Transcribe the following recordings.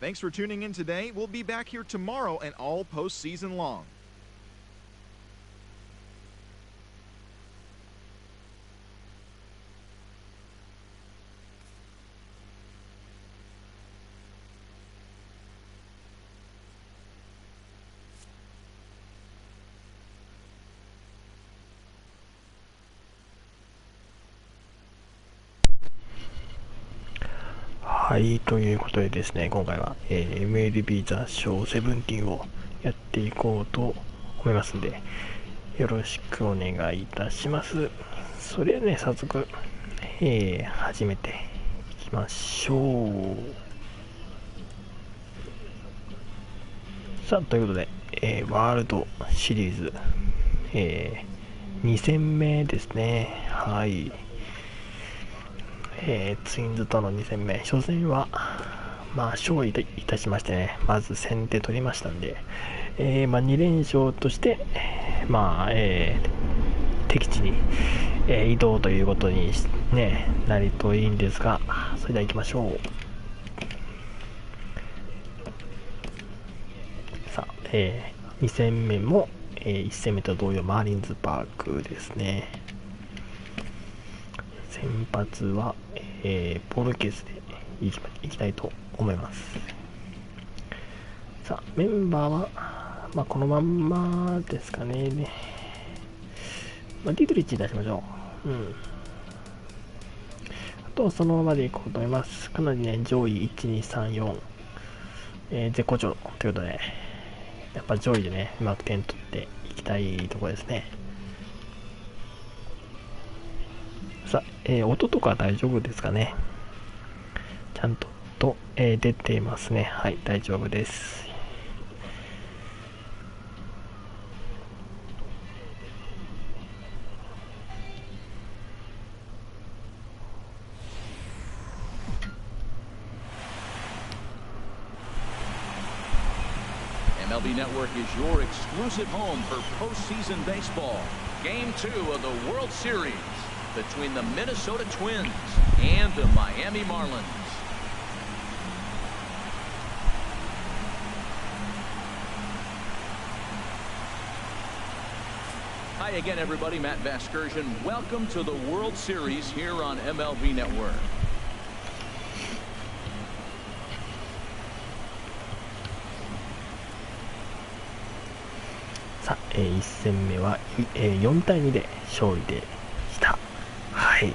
Thanks for tuning in today. We'll be back here tomorrow and all postseason long. はい、ということでですね、今回は、MLB ザショー17をやっていこうと思いますんで、よろしくお願いいたします。それではね、早速、始めていきましょう。さあ、ということで、ワールドシリーズ、2戦目ですね。はい。ツインズとの2戦目、初戦は、勝利いたしましてね、まず先手取りましたんで、2連勝として、敵地に、移動ということに、なるといいんですが、それでは行きましょう。さあ、2戦目も、1戦目と同様、マーリンズパークですね。先発は、ボルケスでいきたいと思います。さあ、メンバーは、このまんまですかね。ディドリッチ出しましょう。あとはそのままでいこうと思います。かなりね、上位1、2、3、4、絶好調ということで、やっぱ上位でね、うまく点取っていきたいところですね。さあ、音とか大丈夫ですかね。ちゃんと、出ていますね。はい、大丈夫です。MLB Network is your exclusive home for postseason baseball. Game 2 of the World Series between the Minnesota Twins and the Miami Marlins. Hi again, everybody. Matt Vasgersian. Welcome to the World Series here on MLB Network. さあ、1戦目は、4対2で勝利でした。はい。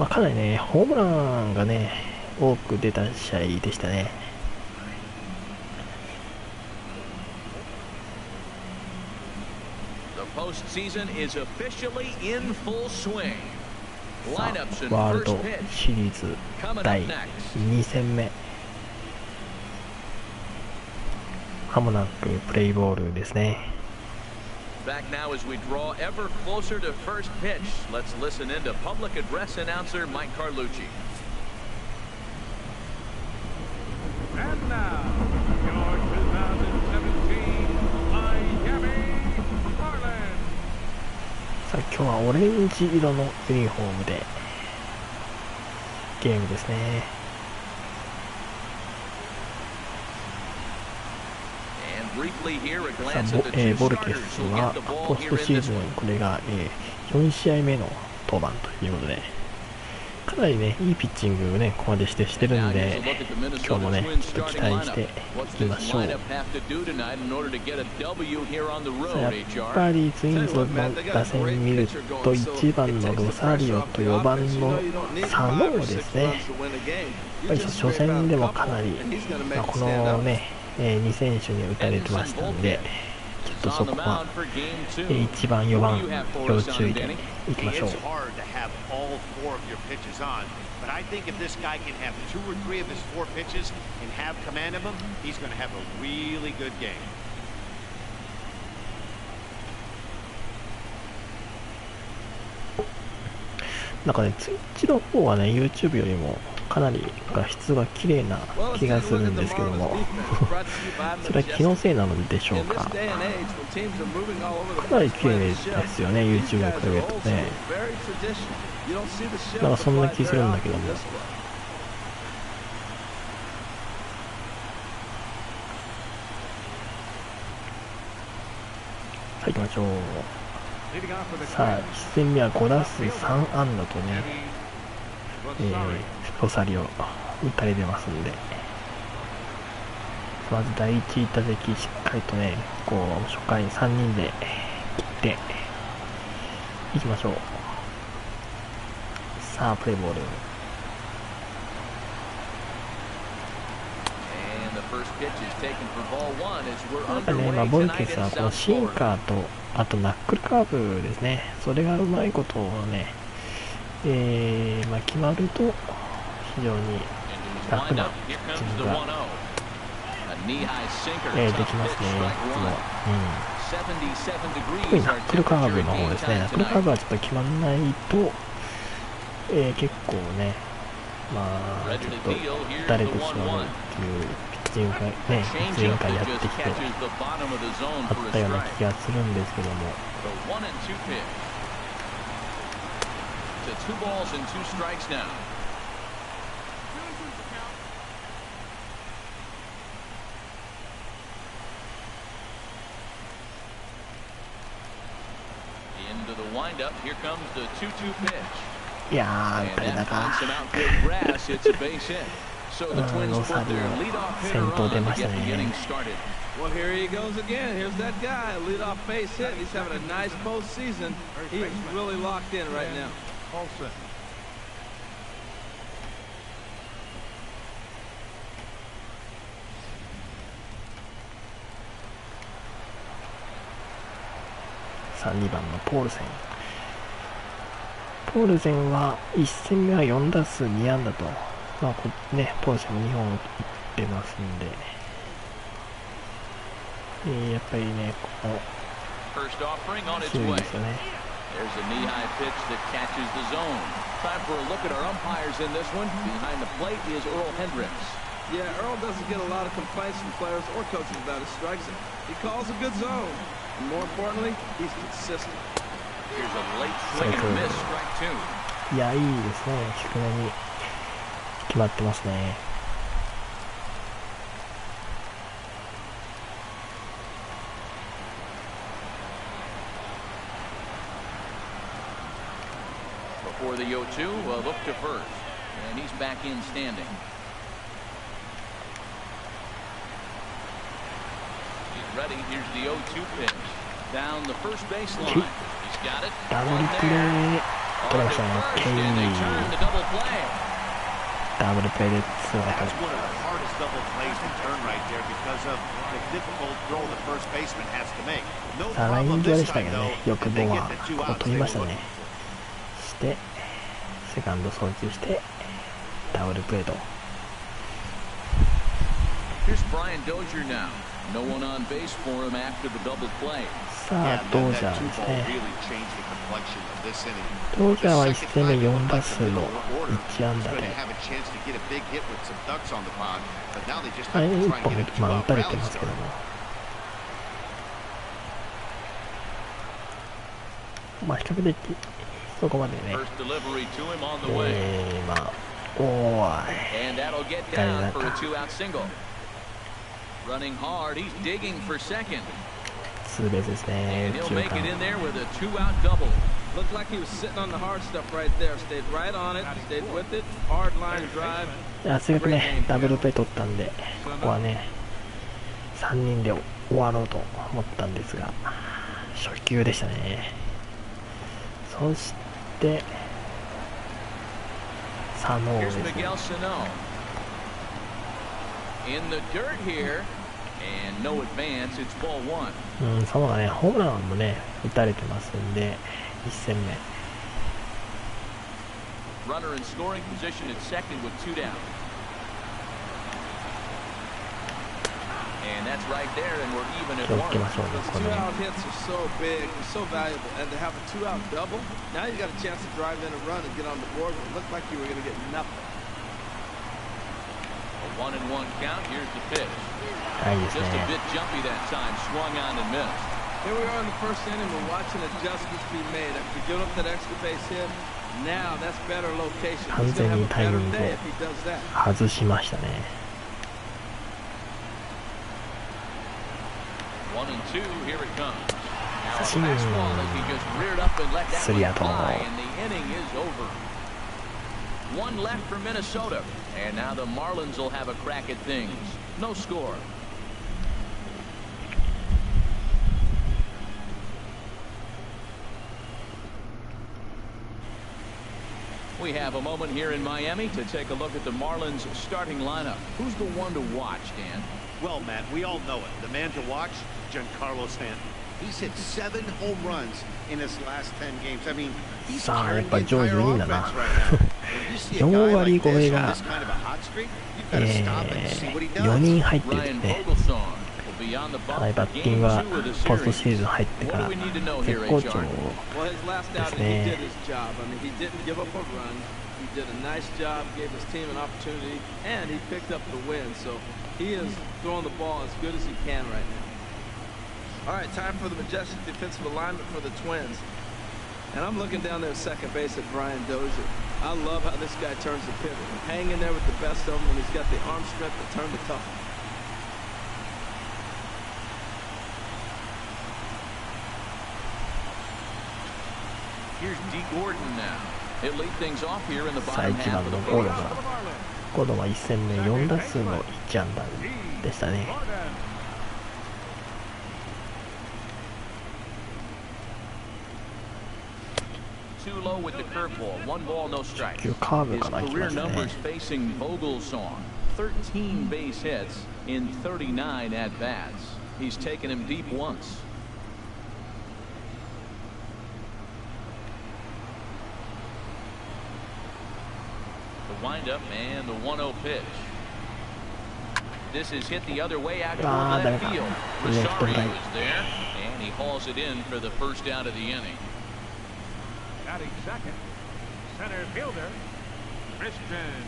かなりね、ホームランがね、多く出た試合でしたね。Postseason is officially in full swing. ワールドシリーズ第2戦目。まもなくプレイボールですね。Back now as we draw ever closer to first pitch. Let's listen in to public address announcer Mike Carlucci. And now, your 2017 Miami Marlins. さあ、今日はオレンジ色のユニフォームでゲームですね。ボルケスはポストシーズン、これが、4試合目の登板ということで、かなりね、いいピッチングをね、ここまでしてるんで、今日もね、ちょっと期待していきましょう。さあ、やっぱりツインズの打線見ると、1番のロサリオと4番のサノーですね。やっぱり初戦でもかなり、このね、2選手に打たれてましたんで、ちょっとそこは1番、4番、要注意でいきましょう。なんかね、ツイッチの方はね、YouTube よりもかなり画質が綺麗な気がするんですけどもそれは気のせいなのでしょうか。かなり綺麗ですよね、YouTube に比べるとね。なんかそんな気するんだけども。あ行きましょう。さあ1戦目は5打数3安打とね、ロサリオ打たれてますんで、まず第1打席しっかりとね、こう初回3人で切っていきましょう。さあプレーボール。なんかね、ボルテスはこのシンカーとあとナックルカーブですね、それがうまいことをね、決まると非常に楽なピッチングが、できますね。特にナックルカーブの方ですね。ナックルカーブはちょっと決まらないと、結構ね、ちょっと打たれてしまうっていうピッチングがね、前回やってきてあったような気がするんですけども。いやー、打たれたか。ロサリオ先頭出ましたね。Well, here he goes again. Here's that guy, leadoff base hit. He's having a nice postseason. He's really locked in right now. Olsen. 2番のポールセン。ポールセンは1戦目は4打数2安打と、ポールセンも2本打ってますんで、やっぱりね、この強いですよね。There's a knee-high pitch that catches the zone. Time for a look at our umpires in this one. Behind the plate is Earl Hendricks. Yeah, Earl doesn't get a lot of complaints from players or coaches about his strikes. He calls a good zone. And more importantly, he's consistent. Here's a late swing and miss, strike two. いや、いいですね。低めに決まってますね。For the 0-2, a look to first, and he's back in standing. He's ready. Here's the 0-2 pitch down the first baseline. He's got it. ダブルプレー取れましたね。ケインダブルプレーでツーアウト。さあライン際でしたけどね、よくボアここ取りましたね。してセカンド送球してダブルプレーと。さあドジャーですね。ドジャーは1戦目4打数の1安打で、1本打たれてますけども、比較的そこまでね、おーい、誰だった。ツーベースですね。せっかくねダブルプレー取ったんで、ここはね3人で終わろうと思ったんですが、初球でしたね。そしてサノーですね。サノーがねホームランもね打たれてますんで、1戦目。気をつけましょうね、このね。はいですね。完全にタイミングを外しましたね。三振、スリーアウト。One left for Minnesota, and now the Marlins will have a crack at things. No score. We have a moment here in Miami to take a look at the Marlins starting lineup. Who's the one to watch, Dan? Well, Matt, we all know it. The man to watch, Giancarlo Stanton. He's hit 7 home runs in his last 10 games. I mean, he's さあ、やっ carrying ぱ the り上手 entire いいんだな。 offense right now. When you see a 4 割 guy like 超え this が on this kind of a hot streak, you've got to stop and see what he 4 does. 人入ってるん Ryan ですね。 Vogelsong will be on the かなり bump バ for ッティン game グは 2 of the ポスト series. シーズン入ってか What ら do we need to know here, 絶好調 HR? Well, his last outing, he did his job. I mean, he didn't give up a run. He did a nice job, gave his team an opportunity, and he picked up the win. So he is throwing the ball as good as he can right now. All right, time for the majestic defensive alignment for the Twins. And I'm looking down there at second base at Brian Dozier. I love how this guy turns the pivot. Hanging there with the best of them, and he's got the arm strength to turn the tough one. Here's D. Gordon now. He'll lead things off here in the さあ bottom 1 half 番 of の the ゴードン fourth. がゴードンは1戦目4打数の1安打でしたね。 Too low with the curveball. 1 ball, no strike. カーブ His から来 career ましたね。 numbers facing Vogelsong. 13 base hits in 39 at-bats. He's taken him deep once. The windup and the 1-0 pitch. This is hit the other way out toward left field. Rosario is there, and he hauls it in for the first out of the inning. Batting second, center fielder, Christian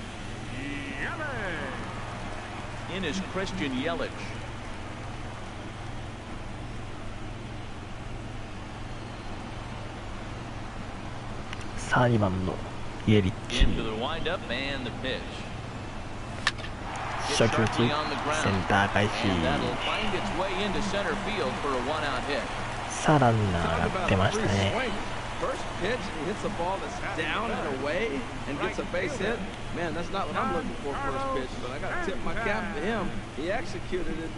Yelich. In is Christian Yelich.2番のイエリッチ。 Into the windup and the pitch. 初球打ち、センター返し。 And that'll find its way into center field for a 1-out hit. さあランナーが出ましたね。 First pitch, he hits a ball that's down and away and gets a base hit. Man, that's not what I'm looking for first pitch, but I got to tip my cap to him. He executed it.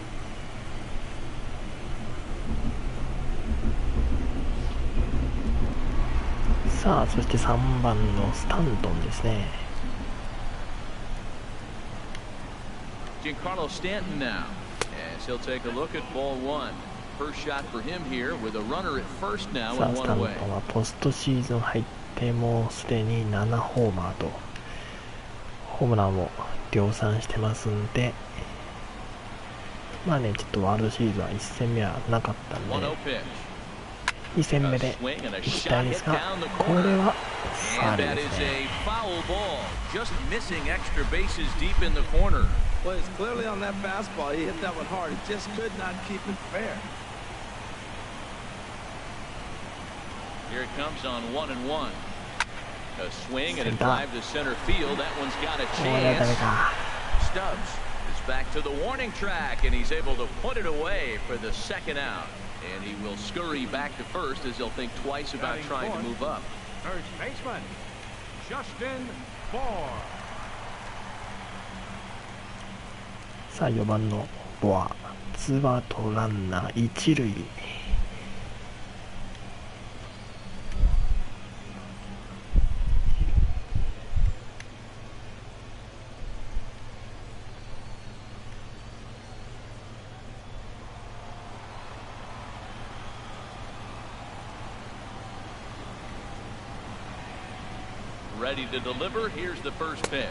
さあそして3番のスタントンですね。 Giancarlo Stanton now, as he'll take a look at ball 1. First shot for him here with a runner at first now さあ and ス 1 タント away. ンはポストシーズン入ってもうすでに7ホーマーとホームランを量産してますんで、まあねちょっとワールドシリーズは1戦目はなかったん 1-0 で pitch. 2戦目で Swing and a いき shot たいで hit すが、 down the これ corner. はファウ And ル that で is すね。 a foul ball, just missing extra bases deep in the corner. Well, it's clearly on that fastball. He hit that one hard. He just could not keep it fair. Here it comes on 1-1. A swing and a drive to center field. That one's got a これはダメ chance. か。 Stubbs is back to the warning track, and he's able to put it away for the second out. And he will scurry back to first as he'll think twice about trying to move up. First baseman, Justin Bour. さあ4番のボア、ツーアウトランナー1塁。Ready to deliver. Here's the first pitch.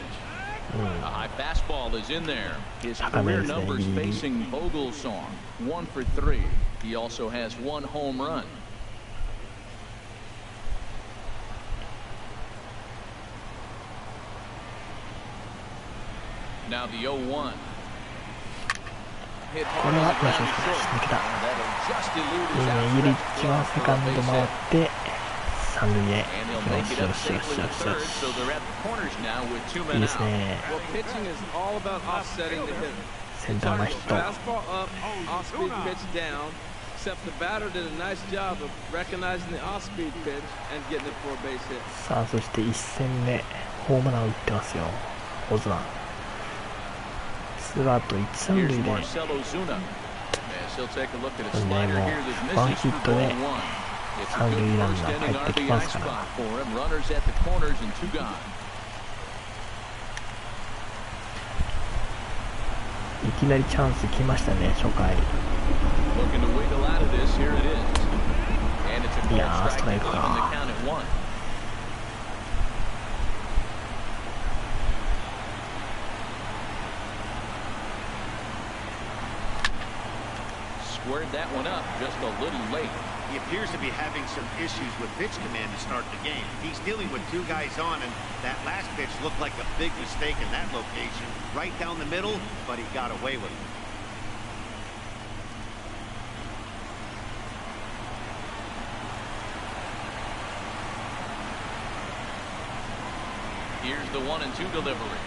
A high fastball is in there. His 高め career ですね。 numbers ギリギリ。 facing Vogelsong. 1 for 3. He also has 1 home run. Now the 0-1. Hit こ hard れ on は the よしよ ground しよし short. 抜けた。 And that'll just elude いい his ね、 outfielder イエリッチはセカンド回って三塁へ。 And he'll よ make し it よ up しよ safely しよ to しよ third, し。 so they're at the corners now with 2 men いいです out. ね。 Well, pitching is all about offsetting the hitter. センター前ヒット。 Fastball up, off-speed pitch down. except the batter did a nice job of recognizing the off-speed pitch and getting it for a base hit. さあそして1戦目ホームラン打ってますよオズワン。ツーアウト1、3塁でね、もうワンヒットで三塁ランナー帰ってきますから。いきなりチャンス来ましたね、初回。いやー、ストライクか。Squared that one up just a little late. He appears to be having some issues with pitch command to start the game. He's dealing with two guys on, and that last pitch looked like a big mistake in that location. Right down the middle, but he got away with it. Here's the 1-2 delivery.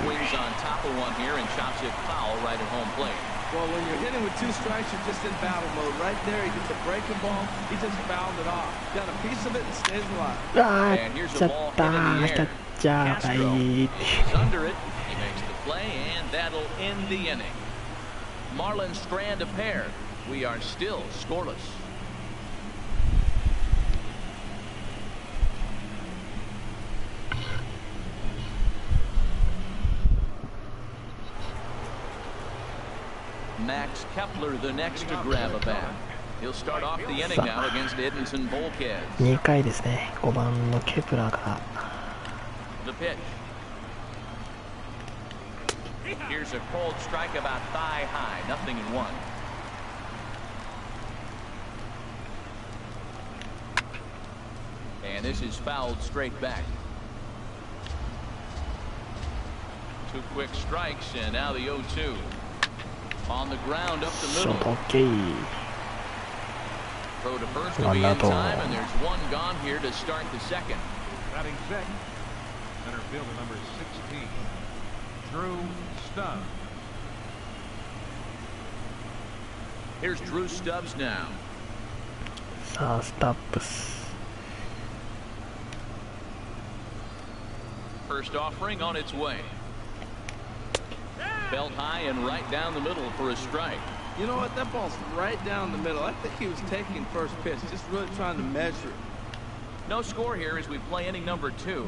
Swings on top of one here and chops it foul right at home plate. Well, when you're hitting with two strikes, you're just in battle mode. Right there, he gets a breaking ball. He just fouled it off. Got a piece of it and stays alive. あー、来ちゃったー、キャッチャーがいい。Under it, he makes the play, and that'll end the inning. Marlins strand a pair. We are still scoreless. Max Kepler the next to grab a bat. He'll start off the inning now against Edmonton Volquez. 2回ですね。5番のケプラーから。The pitch. Here's a cold strike about thigh high. Nothing in one. And this is fouled straight back. Two quick strikes and now the 0-2. On the ground up the middle. Throw to first will be in time, and there's one gone here to start the second. Batting second, center fielder number 16, Drew Stubbs. Here's Drew Stubbs now. さあスタップス。First offering on its way. Belt high and right down the middle for a strike. You know what? That ball's right down the middle. I think he was taking first pitch, just really trying to measure it. No score here as we play inning number 2.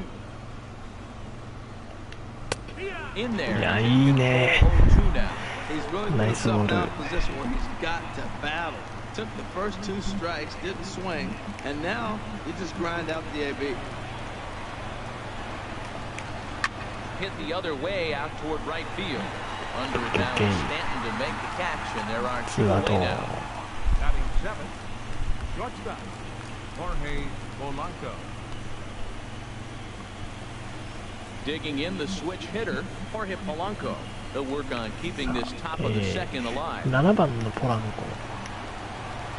In there. いや、いいね。He's really put himself down in a position where he's got to battle. Took the first 2 strikes, didn't swing, and now he just grind out the AB. Hit the other way out toward right field. Under it now, Stanton to make the catch, and there are 2 away now. Batting 7, shortstop, Jorge Polanco. Digging in the switch hitter, Jorge Polanco. They'll work on keeping this top of the second alive. 7番のポランコ。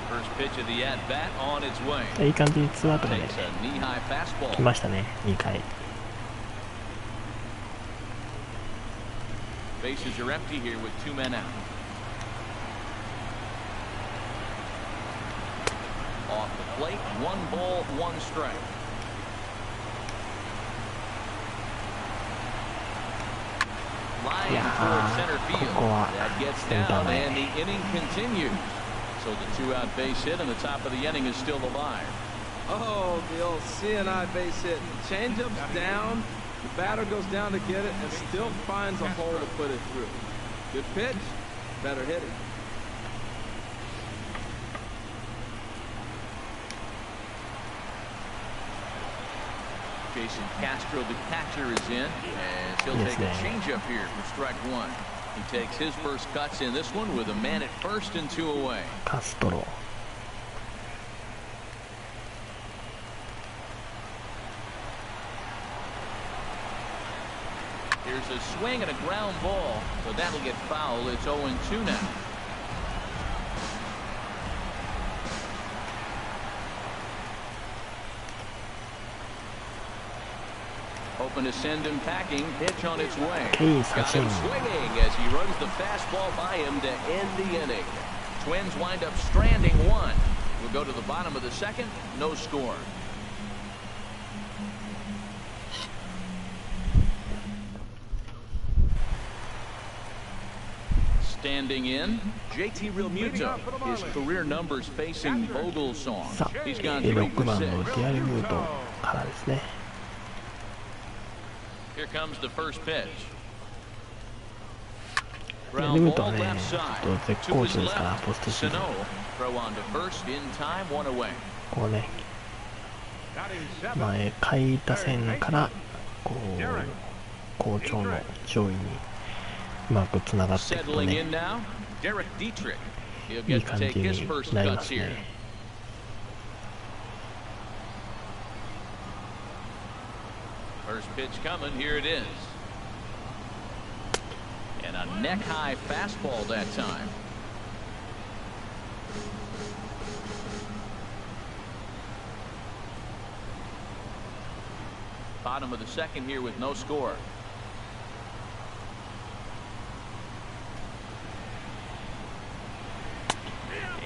First pitch of the at-bat on its way. いい感じにツーアウトでね、 Takes a knee-high fastball. 来ましたね、2回。 Bases are empty here with 2 men out. Off the plate, 1 ball, 1 strike. Line toward center field. That gets down, and the inning continues. So the 2-out base hit, and the top of the inning is still alive. Oh, the old CNI base hit. Changeup's down. The batter goes down to get it and still finds a hole to put it through. Good pitch, better hit it. Jason Castro, the catcher, is in, and he'll take a changeup here for strike 1. He takes his first cuts in this one with a man at first and 2 away. Castro. Here's a swing and a ground ball, so that'll get foul. It's 0-2 now. Hoping to send him packing. Pitch on its way. Got him swinging as he runs the fastball by him to end the inning. Twins wind up stranding one. We'll go to the bottom of the second. No score. Standing in, JT Realmuto. His career numbers facing Vogelsong. He's gone 3 for 6. リアルムートからですね。 Here comes the first pitch. リアルムートはね、ちょっと絶好調ですから、ポストシーズン。こうね、前、下位打線からこう好調の上位にうまくつながっていくとね、いい感じになりますね。First pitch coming, here it is. And a neck-high fastball that time. Bottom of the second here with no score.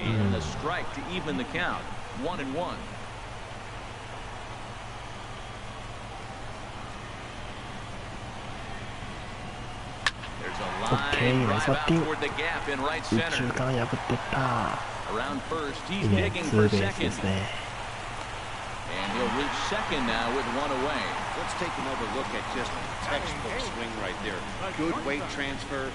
And a strike to even the count. 1-1. There's a line drive out toward the gap in right center. 中間破ってった。 Around first, he's いいね、 digging ツ for ーベース second. ですね。 And he'll reach second now with one away. Let's take another look at just a textbook swing right there. Good weight transfer,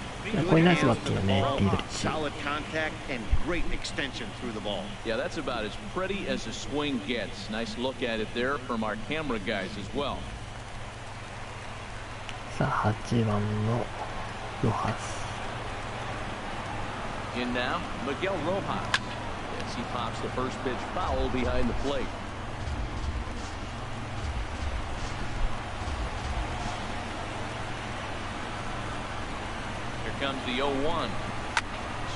これ good ナイスバッ hands ティン on グ the ね、 ball, リードリッチ。 solid contact, and great extension through the ball. Yeah, that's about as pretty as a swing gets. Nice look at it there from our camera guys as well. さあ、8番のロハス。 In now, Miguel Rojas. As he pops the first pitch foul behind the plate. Here comes the 0-1.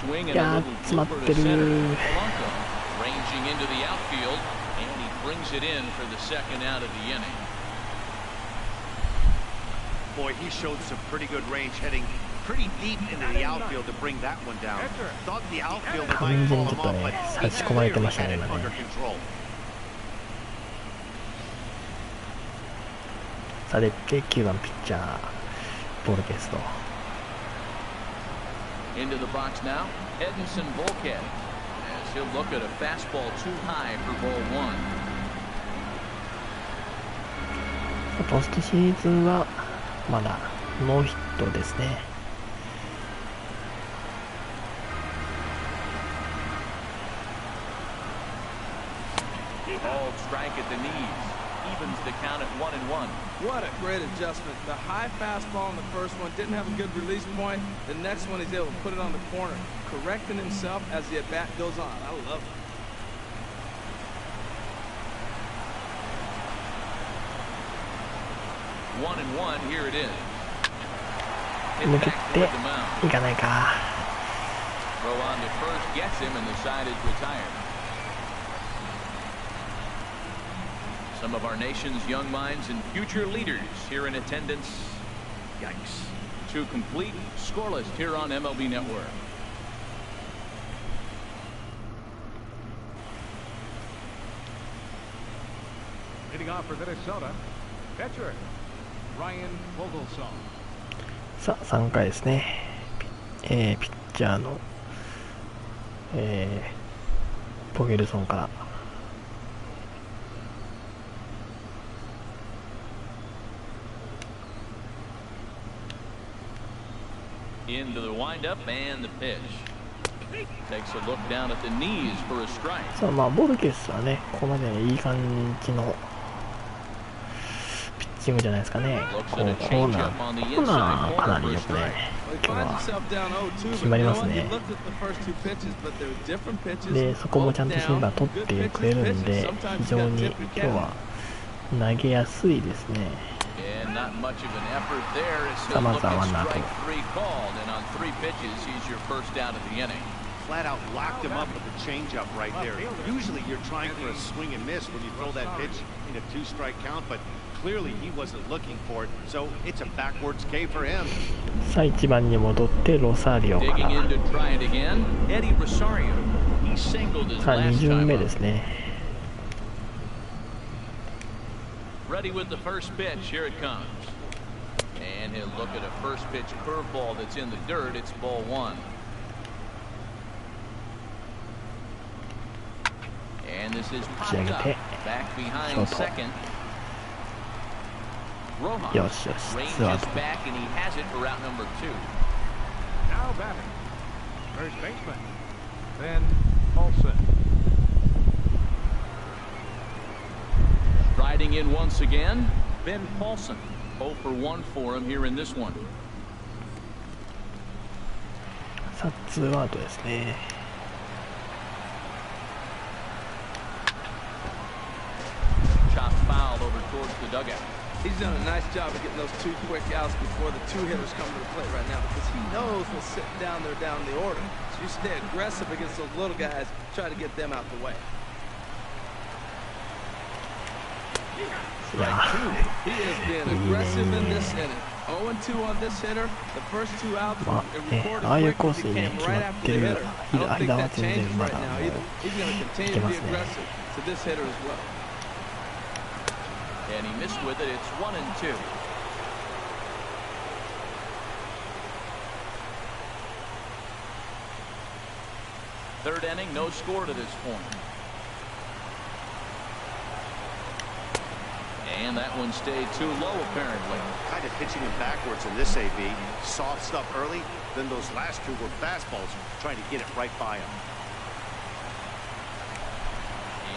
Swing and a little blooper to center. Polanco ranging into the outfield, and he brings it in for the second out of the inning. Boy, he showed some pretty good range heading pretty deep into the outfield to bring that one down. Thought the outfielder might fall him off, but he had it under control. さて9番ピッチャーボルケスト。 Into the box now, Edinson Volquez, as he'll look at a fastball too high for ball one. ポストシーズンはまだノーヒットですね。 Ball strike at the knees, evens the count at 1-1. What a great adjustment. The high fastball in the first one didn't have a good release point. The next one he's able to put it on the corner, correcting himself as the at-bat goes on. I love it. One and one, here it is. 抜けていかないか。 Throw on to first, gets him, and the side is retired. Some of our nation's young minds and future leaders here in attendance. Yikes. Two complete, scoreless here on MLB Network. Leading off for Minnesota, catcher Ryan Vogelsong. さあ3回ですね。ピッチャーの、ボゲルソンから。 Into the windup and the pitch. Takes a look down at the knees for a strike. さあまあボルケスはね、ここまでいい感じのピッチングじゃないですかね。こうコーナーかなりよくね、今日は決まりますね。で、そこもちゃんと審判取ってくれるんで、非常に今日は投げやすいですね。 Not much of an effort there. It's さあ still まず looking はワンアウト。 strike three called, and on 3 pitches, he's your first out of the inning. Flat out locked him up with the changeup right there. Usually you're trying for a swing and miss when you throw that pitch in a 2-strike count, but Clearly, he wasn't looking for it, so it's a backwards K for him. さあ1番に戻ってロサリオから。さあ2巡目ですね。Ready with the first pitch. Here it comes. And he'll look at a first pitch curveball that's in the dirt. It's ball one. And this is popped up back behind second. Rojas ranges back and he has it for route number 2. Now batting, first baseman, Ben Paulson. Riding in once again, Ben Paulson. 0 for 1 for him here in this one. さあ2アウトですね。Chop foul over towards the dugout. He's done a nice job of getting those 2 quick outs before the 2 hitters come to the plate right now, because he knows what's sitting down there down the order. So you stay aggressive against those little guys, try to get them out the way. Strike 2. He has been aggressive in this inning. 0-2 on this hitter. The first 2 outs were recorded quick. He came right after the hitter. I don't think that changes right now either. He's going to continue to be aggressive to this hitter as well. And he missed with it. It's 1-2. Third inning, no score to this point. And that one stayed too low, apparently. Kind of pitching him backwards in this AB. Soft stuff early, then those last 2 were fastballs, trying to get it right by him.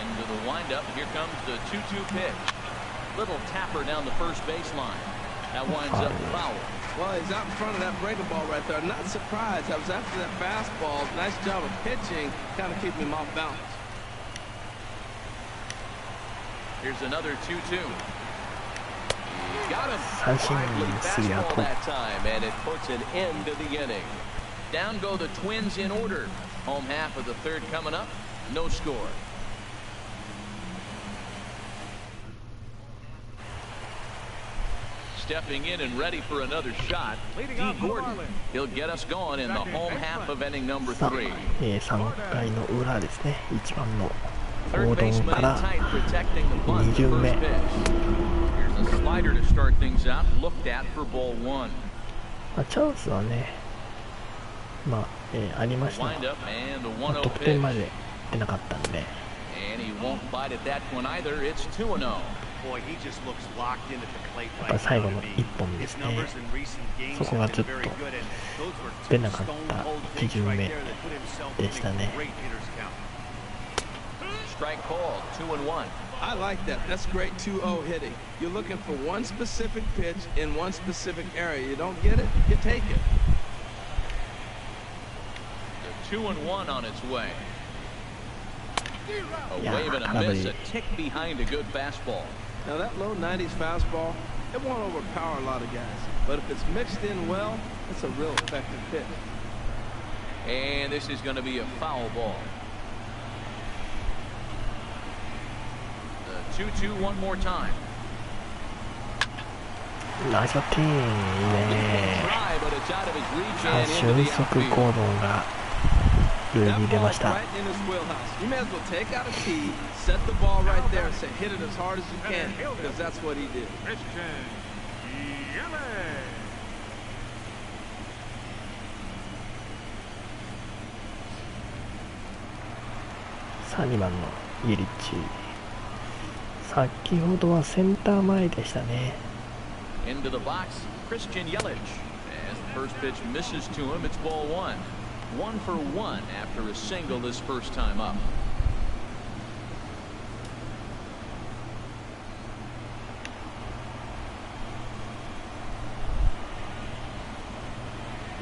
Into the windup. Here comes the 2-2 pitch. Little tapper down the first baseline. That winds up foul. Well, he's out in front of that breaking ball right there. Not surprised. I was after that fastball. Nice job of pitching, kind of keeping him off balance. Here's another 2-2. Got him.三振that time, and it puts an end to the inning. Down go the Twins in order. Home half of the third coming up. No score. Stepping in and ready for another shot, D. Gordon. He'll get us going in the home half of inning number 3. 3回の裏ですね。1番のゴードンから2巡目。Here's a slider to start things out. Looked at for ball 1. チャンスはね、ありましたが、得点まで出なかったんで。And he won't bite at that one either. It's 2-0. やっぱ最後の1本ですね。そこがちょっと出なかった1巡目でしたね。Strike call, 2-1. I like that. That's great 2-0 hitting. You're looking for one specific pitch in one specific area. You don't get it, you take it. The 2-1 on its way. A wave and a miss, a tick behind a good fastball. Now that low 90s fastball, it won't overpower a lot of guys. But if it's mixed in well, it's a real effective pitch. And this is going to be a foul ball. The 2-2 one more time. ナイスバッティングいいね。さあ俊足行動が塁に出ました。You may as well take out a tee, set the ball right there, and say hit it as hard as you can, because that's what he did. さあ2番のイエリッチ。先ほどはセンター前でしたね。Into the box, Christian Yelich. As the first pitch misses to him, it's ball 1. 1 for 1 after a single this first time up.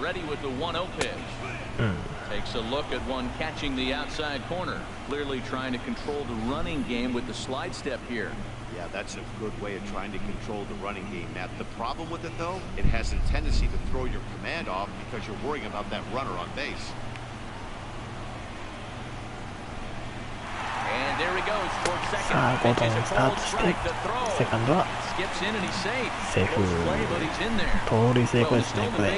Ready with the 1-0 pitch. Takes a look at one catching the outside corner. Clearly trying to control the running game with the slide step here. Yeah, that's a good way of trying to control the running game. Now, the problem with it, though, it has a tendency to throw your command off because you're worrying about that runner on base. And さあゴードンスタートして、セカンドはセーフ。盗塁成功ですね、これ。さ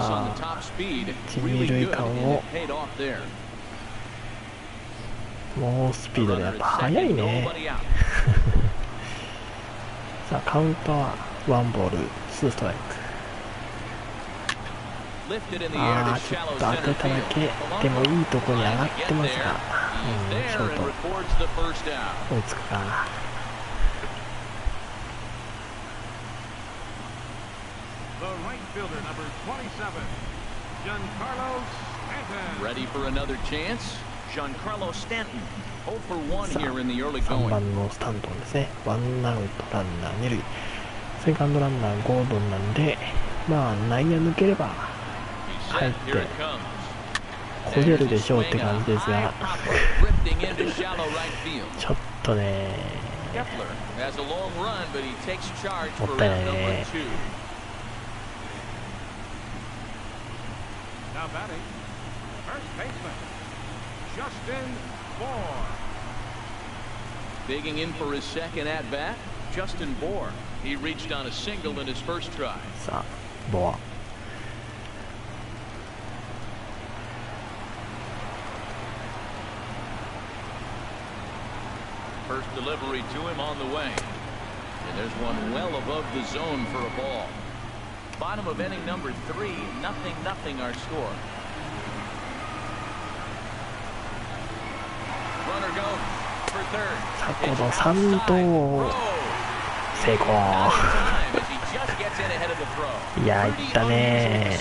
あ一二塁間を猛スピードで、やっぱ速いね。さあカウントはワンボールツーストライク。ちょっと当てただけでもいいところに上がってますが、ショート追いつくか。3番のスタントンですね。ワンアウトランナー2塁、セカンドランナーゴードンなんで、まあ内野抜ければ入ってこれるでしょうって感じですがちょっとね、もったいないね。Digging in for his second at bat, Justin Bohr. He reached on a single in his first try. さあボア。First delivery to him on the way. And there's one well above the zone for a ball. Bottom of inning number 3, 0-0 our score. Runner go for third. 先ほど3投成功。いやいったね。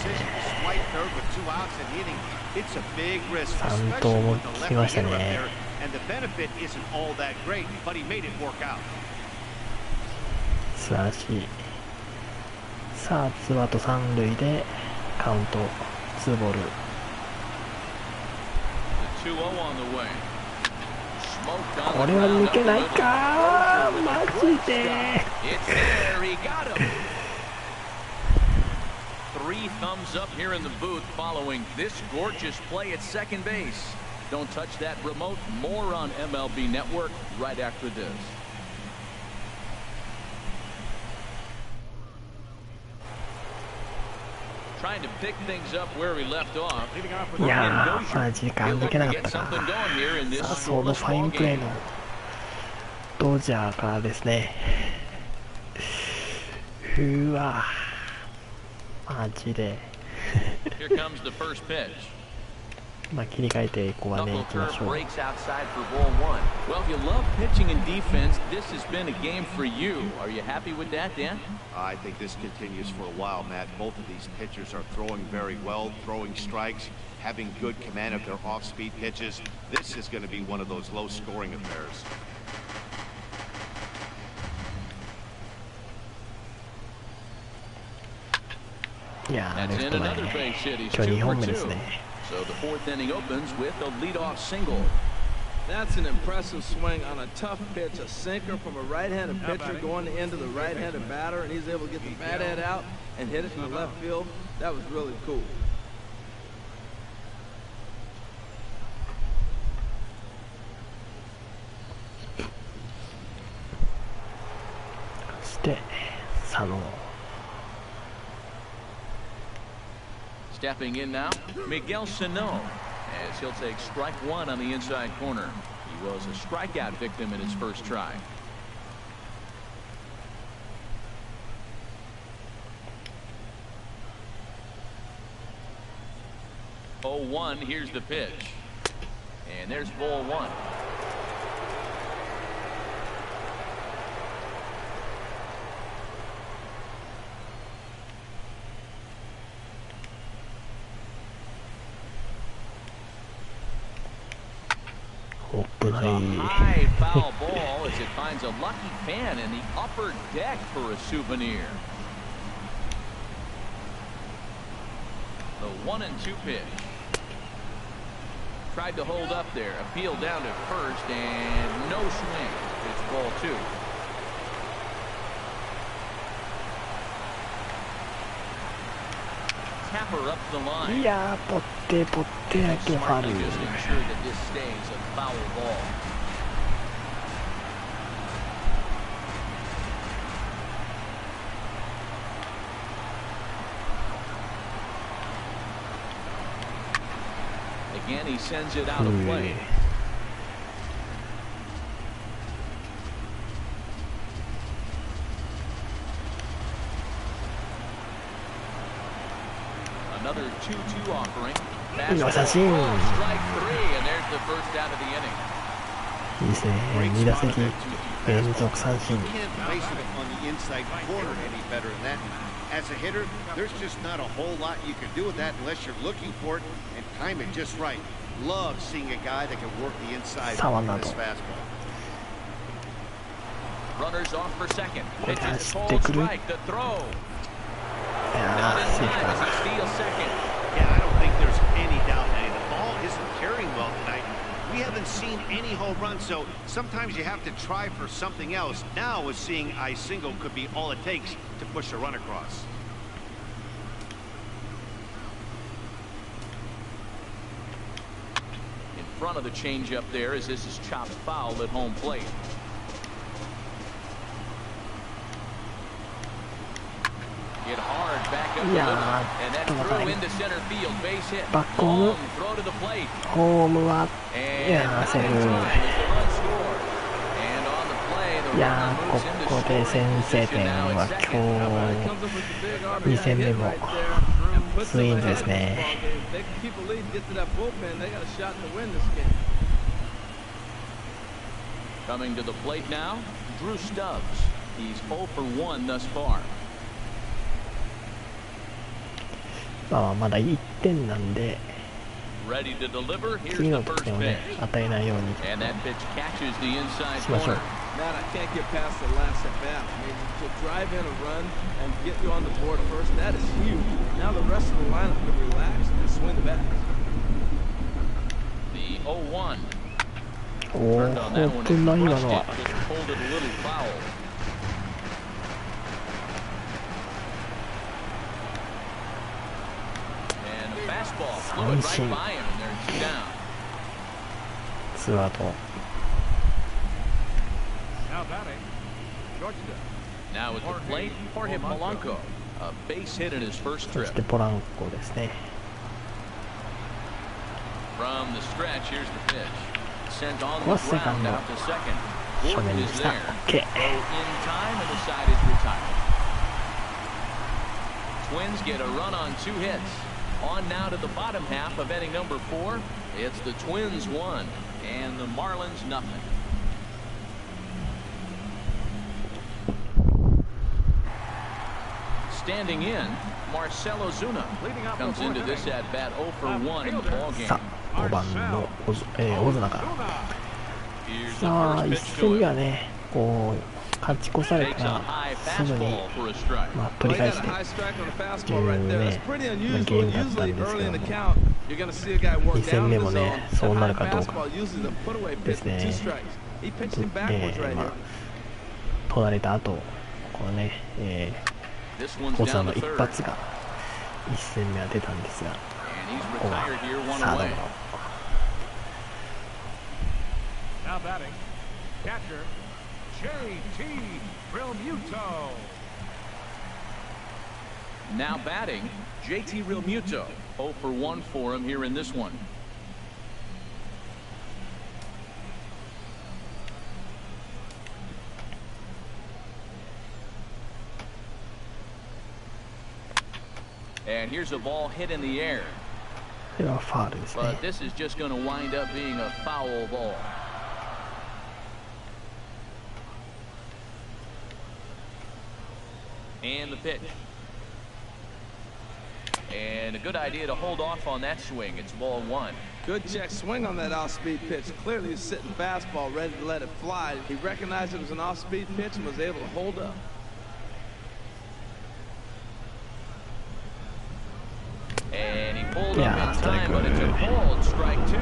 3投も効きましたね。素晴らしい。さあツーアウト3塁でカウント2ボール。これは抜けないか、マジで。Three thumbs up here in the booth following this gorgeous play at second base. Don't touch that remote. More on MLB Network right after this. Trying to pick things up where we left off. いやー、まあ時間抜けなかったか。さあそのファインプレーのドジャーからですね。うわマジでまあ切り替えて5番でいきましょう。Well, if you love pitching and defense, this has been a game for you. Are you happy with that, Dan? I think this continues for a while, Matt. Both of these pitchers are throwing very well, throwing strikes, having good command of their off-speed pitches. This is going to be one of those low-scoring affairs. Yeah, left前今日2本目ですね。 So the fourth inning opens with a leadoff single. That's an impressive swing on a tough pitch, a sinker from a right-handed pitcher going into the right-handed batter, and he's able to get the bat head out and hit it from the left field. That was really cool. そして佐野。 Stepping in now, Miguel Sano, as he'll take strike one on the inside corner. He was a strikeout victim in his first try. Oh, 1, here's the pitch. And there's ball 1. High foul ball as it finds a lucky fan in the upper deck for a souvenir. The 1-2 pitch. Tried to hold up there, appeal down to first, and no swing. It's ball 2. capper up the line. いやー、ポッテだけファウル。 Just ensure that this stays a foul ball. Again, he sends it out of play. Another 2-2 offering. No, es así. Strike three, and there's the first out of the inning. いいですね。2打席連続三振。 You can't place it on the inside corner any better than that. As a hitter, there's just not a whole lot you can do with that unless you're looking for it and time it just right. Love seeing a guy that can work the inside with this fastball. Runners off for second. Pitch Yeah, is called stick it. strike. The throw. いや Not ー、 in セー time フ as か。 he steals second. Yeah, I don't think there's any doubt that the ball isn't carrying well tonight. We haven't seen any home runs, so sometimes you have to try for something else. Now, with seeing I single could be all it takes to push a run across. In front of the changeup there as this is chopped foul at home plate. Hit hard back up the middle, and that threw into center field. Base hit. Long throw to the plate. ホームは、いや And ー、セー in フ。 time as the run scored. And on the play, the いや runner ー、こ moves into こで scoring 先制 position 点 now は at 今 second. 日2戦目もツインズですね。 They can keep a lead, get to that bullpen. They got a shot to win this game. Coming to the plate now, Drew Stubbs. He's 0 for 1 thus far. まあ、まだ1点なんで、 Ready to deliver. Here's 次 the の first 得点をね、 pitch. 与えないように And that pitch catches the inside しましょう。 corner. Man, I can't get past the last at bat. I mean, to drive in a run and get you on the board first, that is huge. Now the rest of the lineup can relax and swing the bat. The 0-1. おー、 Turned on that 本 one 当にな and 今 thrust のは it, just pulled it a little foul. And a fastball flew it right by him, and they're 2 down. ツーアウト。 Now batting, shortstop. Now at the plate, Jorge Polanco. A base hit in his first そ trip. してポランコですね。 From the stretch, here's the pitch. Sent on the ここはセカン ground ド out to second. 正面 Gordon に is 来た。 there. OK。 In time, and the side is retired. Twins get a run on 2 hits. On now to the bottom half of inning number 4. It's the Twins 1 and the Marlins nothing. Standing in, Marcelo Zuna comes into this at bat 0 for 1 in the ball game. さあ、5番のオズナから。 Here's the さあ、 first 一 pitch 戦 to 目 him. はね、こう、勝ち越され Takes た a ら high すぐに、 fastball for a strike. まあ、取 Well, り he 返 got し a て high strike on the ってい fastball right う there. ね That's pretty ゲ unusual. ームだったん Usually ですけ early ど in the も、 count, you're going to see a guy work 2戦 down 目 the も zone. ね、 That そうな high るかどうか fastball, usually the put away で pitch す for 2ね。 strikes. He pitched him backwards right ま here. あ、取られた後、このね、This one's オズナ down の to 一 third. 発が1戦目は出たんですが、 And he's ここが retired here, one サード away. ゴロ。 Now batting, catcher, J.T. Realmuto. Now batting, JT Realmuto. 0 for 1 for him here in this one. And here's a ball hit in the air. これはファウルですね。 But this is just going to wind up being a foul ball. And the pitch. And a good idea to hold off on that swing. It's ball 1. Good check swing on that off-speed pitch. Clearly he's sitting fastball, ready to let it fly. He recognized it was an off-speed pitch and was able to hold up. And he pulled up Yeah, in time, but it's a strike. called strike 2.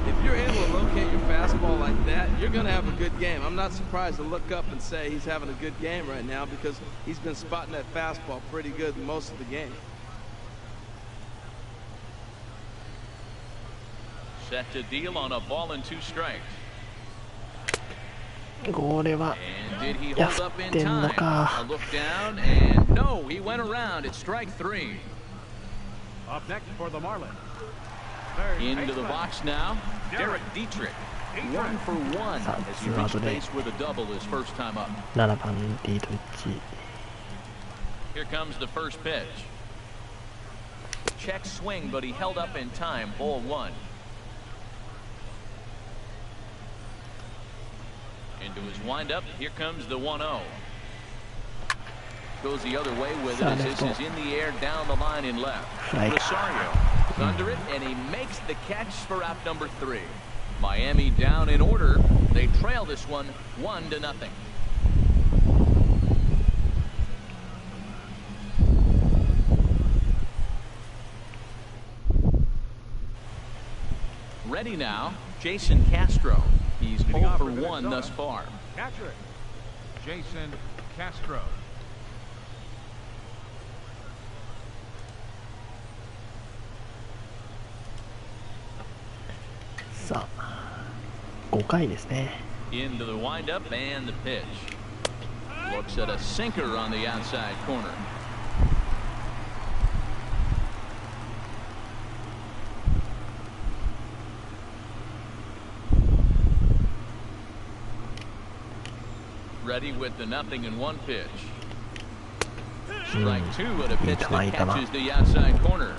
If you're able to locate your fastball like that, you're going to have a good game. I'm not surprised to look up and say he's having a good game right now because he's been spotting that fastball pretty good most of the game. Set to deal on a ball and 2 strikes. これは And did he や hold っ up in てんの time? か A look down and no, he went around. It's strike 3. Up next for the Marlins. Into the box now, Derek Dietrich. 1 for 1 さあ as ツ he ーアウ reached トで base with a double his first time up. 7番ディートリッチ Here comes the first pitch. Check swing, but he held up in time. Ball 1. Into his windup. Here comes the 1-0. Goes the other way with it as this is in the air down the line in left. Rosario is under it, and he makes the catch for out number 3. Miami down in order. They trail this one 1-0. Ready now, Jason Castro. He's 0 for 1 thus far. Catcher, Jason Castro. さあ5回ですね Into the windup and the pitch. Looks at a sinker on the outside corner. Ready with the 0-1 pitch. Strike 2 at a pitch that catches the outside corner.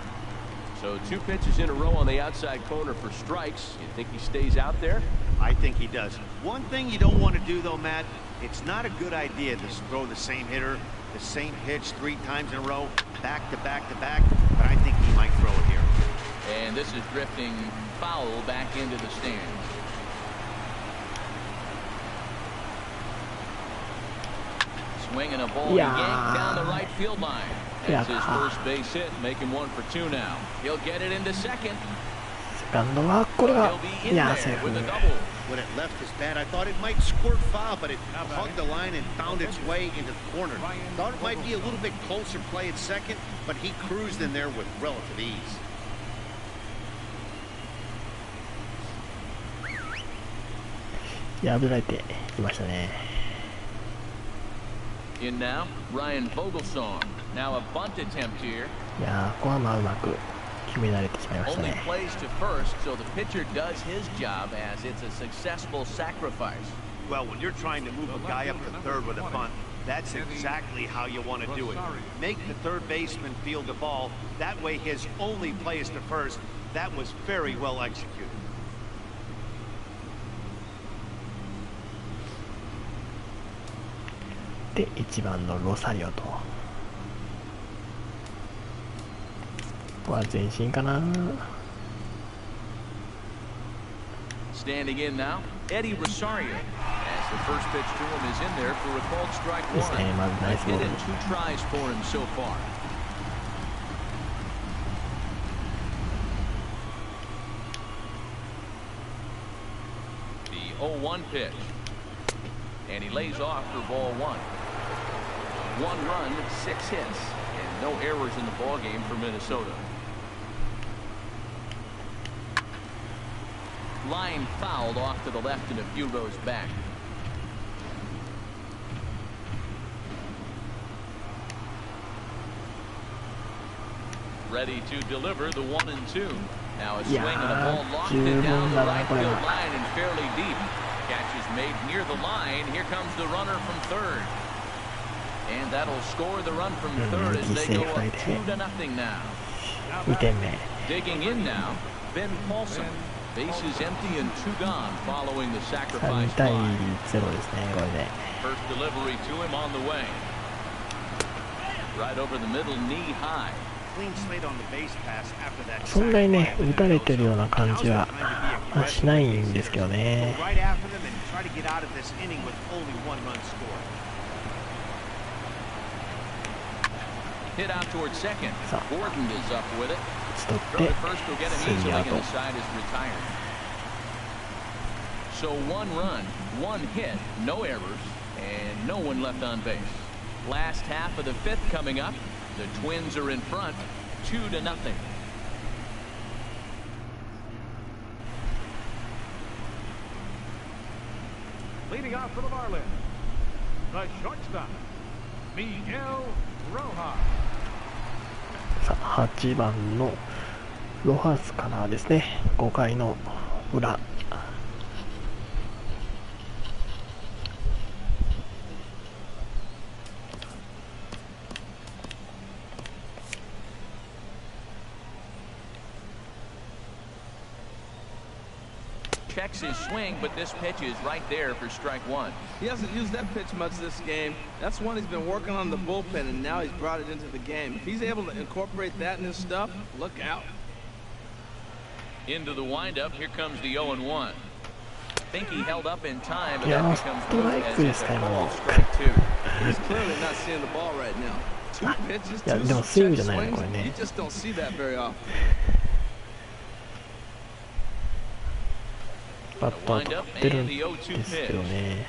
So 2 pitches in a row on the outside corner for strikes. You think he stays out there? I think he does. One thing you don't want to do, though, Matt, it's not a good idea to throw the same hitter, the same pitch 3 times in a row, back to back to back, but I think he might throw it here. And this is drifting foul back into the stands. Swinging a ball yanked down the right field line. That's his first base hit, make him 1 for 2 now. He'll get it into second. セカンドはこれがいやセーフ When it left his bat, I thought it might squirt foul, but it hugged the line and found its way into the corner. Thought it might be a little bit closer play at second, but he cruised in there with relative ease. 破られてきましたね In now, Ryan Vogelsong. Now a bunt attempt here. いやここはまあうまく決められてしまいました Only ね plays to first, so the pitcher does his job as it's a successful sacrifice. Well, when you're trying to move a guy up to third with a bunt, that's exactly how you want to do it. Make the third baseman field the ball. That way his only play is to first. That was very well executed. で1番のロサリオとここは前進かな Standing in now, Eddie Rosario. As the first pitch to him is in there for a called strike 1. ですねまずナイスボー Hit ル in 2 tries for him so far. The 0-1 pitch. And he lays off for ball 1. 1 run, 6 hits, and no errors in the ball game for Minnesota. Line fouled off to the left and a few rows back. Ready to deliver the 1-2. Now a swing and a ball locked it down the right field line and fairly deep. Catch is made near the line. Here comes the runner from third. And that'll score the run from third as they go up 2-0 now. 2点目 Digging in now, Ben Paulson. Bases empty and 2 gone following the sacrifice 3対 fly. 0ですねこれで First delivery to him on the way. Right over the middle, knee high. Clean slate on the base pass after that. そんなにね打たれてるような感じは、まあ、しないんですけどね Right after them and try to get out of this inning with only 1 run scored. Hit out towards second. Gordon is up with it. 打ち取っ Throw て to first will get him スリー easily アウ and ト the side is retired. So 1 run, 1 hit, no errors, and no one left on base. Last half of the 5th coming up. The Twins are in front, 2-0. Leading off for the Marlins, the shortstop, Miguel Rojas. さあ8番のロハスからですね、5回の裏。Checks his swing, but this pitch is right there for strike one. He hasn't used that pitch much this game. That's one he's been working on the bullpen, and now he's brought it into the game. If he's able to incorporate that in his stuff, look out. Into the windup, here comes the 0-1. Think he held up in time, but Yeah, that becomes strike one as this it's a time ball off. strike two. He's clearly not seeing the ball right now. Two pitches, Yeah, twoでもスイングじゃないね、これね。 You just don't see that very often. バットは取ってるんですけどね。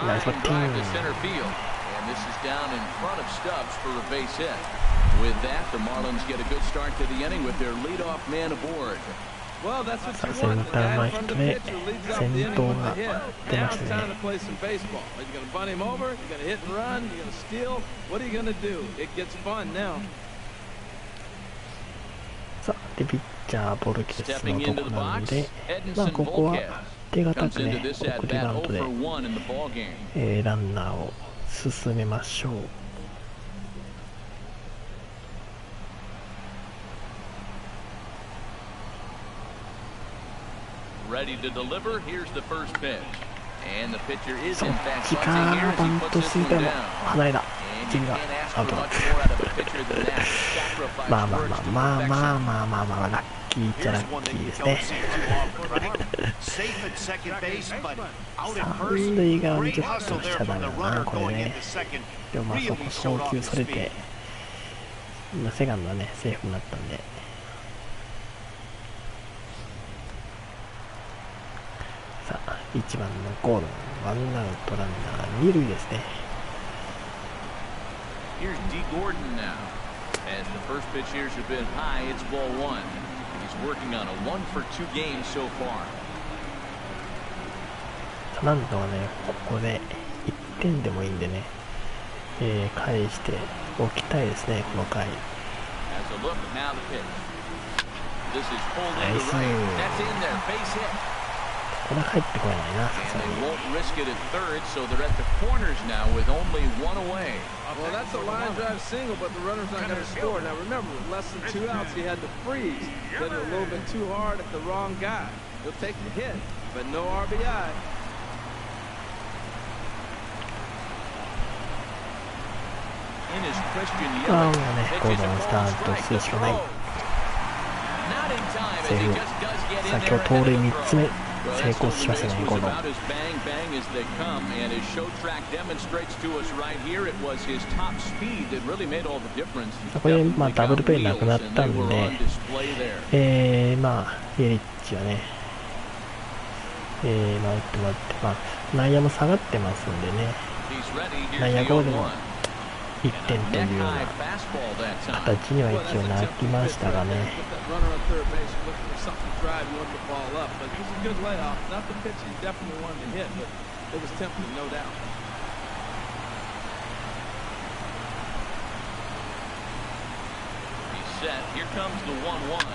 ナイスバッティング。 And this is down in front of Stubbs for a base hit. With that, the Marlins get a good start to the inning with their leadoff man aboard. Well, that's what さあ you セ want. ン The ター guy 前 in ヒッ front ト of the で pitcher leads off 先 the inning 頭 with が a hit. 出 Now ます it's ね。 time to play some baseball. Are you going to bunt him over? You're going to hit and run? You're going to steal? What are you going to do? It gets fun now. さあでピッチャーボルケスのとこなんで、まあここは手堅くね送りバントで、ランナーを進めましょう。Ready to deliver. Here's the first pitch. And the pitcher is そっ in fact ちか bunting here バ as he ン puts ト this すぎ one ても down. 離れだ。 And 次 you が can't ア ask ウ for トだ。 much more out of a pitcher than that. Sacrifice まあまあ works まあ to まあ perfection. まあまあまあまあラッキーっちゃラッキーですね。 Safe at second base, but out at 三 first. 塁側に Great ちょっと hustle しち there ゃダ from メ the だな runner これ going ね。 into second. でもまあそこ Really 送 showed 球 off そ his れ speed. て、今セカンドはねセーフになったんで。さあ1番のゴードン、ワンアウトランナー2塁ですね。 Here's D. Gordon now. As the first pitch here has been high, it's ball one. He's working on a 1-for-2 game so far. なんとかねここで1点でもいいんでね、返しておきたいですねこの回。 As a look, now the pitch. This is pulled into Nice. right. That's in there, base hit. これ入ってこれないなさす And が they に。 won't risk it at third, so they're at the corners now with only one away. Well, that's a line drive single, but the runner's not going to score. Now, remember, with less than 2 outs, he had to freeze. Did it a little bit too hard at the wrong guy. He'll take the hit, but no RBI. In is Christian ああもう Yelich. ね Pitches ゴード a ンス ball ター strike. トするしかない。 Not in time as セー he フ。 just does get in さあ there 今日盗 ahead 塁 of the 3つ目 throw. 成功しましたねゴードン。 About as bang bang as they come, and his show track demonstrates to us right here it was his top speed that really made all the difference. これまあダブルプレーなくなったんで、まあイエリッチはね、まあ打ってもらって、まあ内野も下がってますんでね、内野ゴールも1点というような形には一応なりましたがね。 Runner on third base looking for something to drive, you want the ball up. But it was a good layoff. Not the pitch he definitely wanted to hit, but it was tempting, no doubt. He's set. Here comes the 1-1.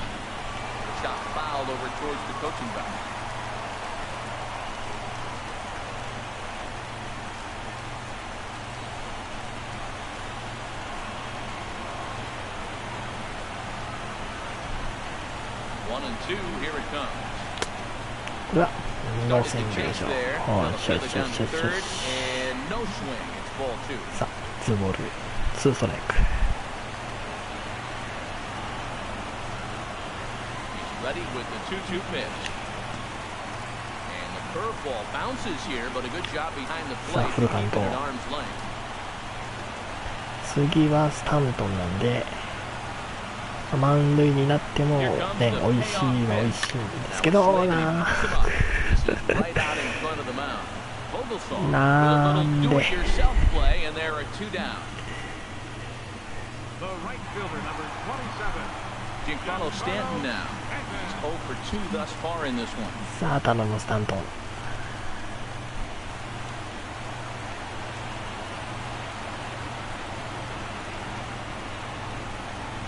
Shot fouled over towards the coaching box. One and two, here it comes. これはノー Started セン to で chase しょ。 there. よ Now しよ the し down よしよ to しよ third, し。 and no swing. It's ball two. さあ2ボール2ストライク。 He's ready with the 2-2 pitch. And the curveball bounces here, but a good job behind the plate to keep it at arm's length. 次はスタントンなんで、満塁になってもね美味しいは美味しいんですけどな。なんで The right fielder, number 27. Giancarlo Stanton now. He's 0 for 2 thus far in this one. さあ頼むスタントン。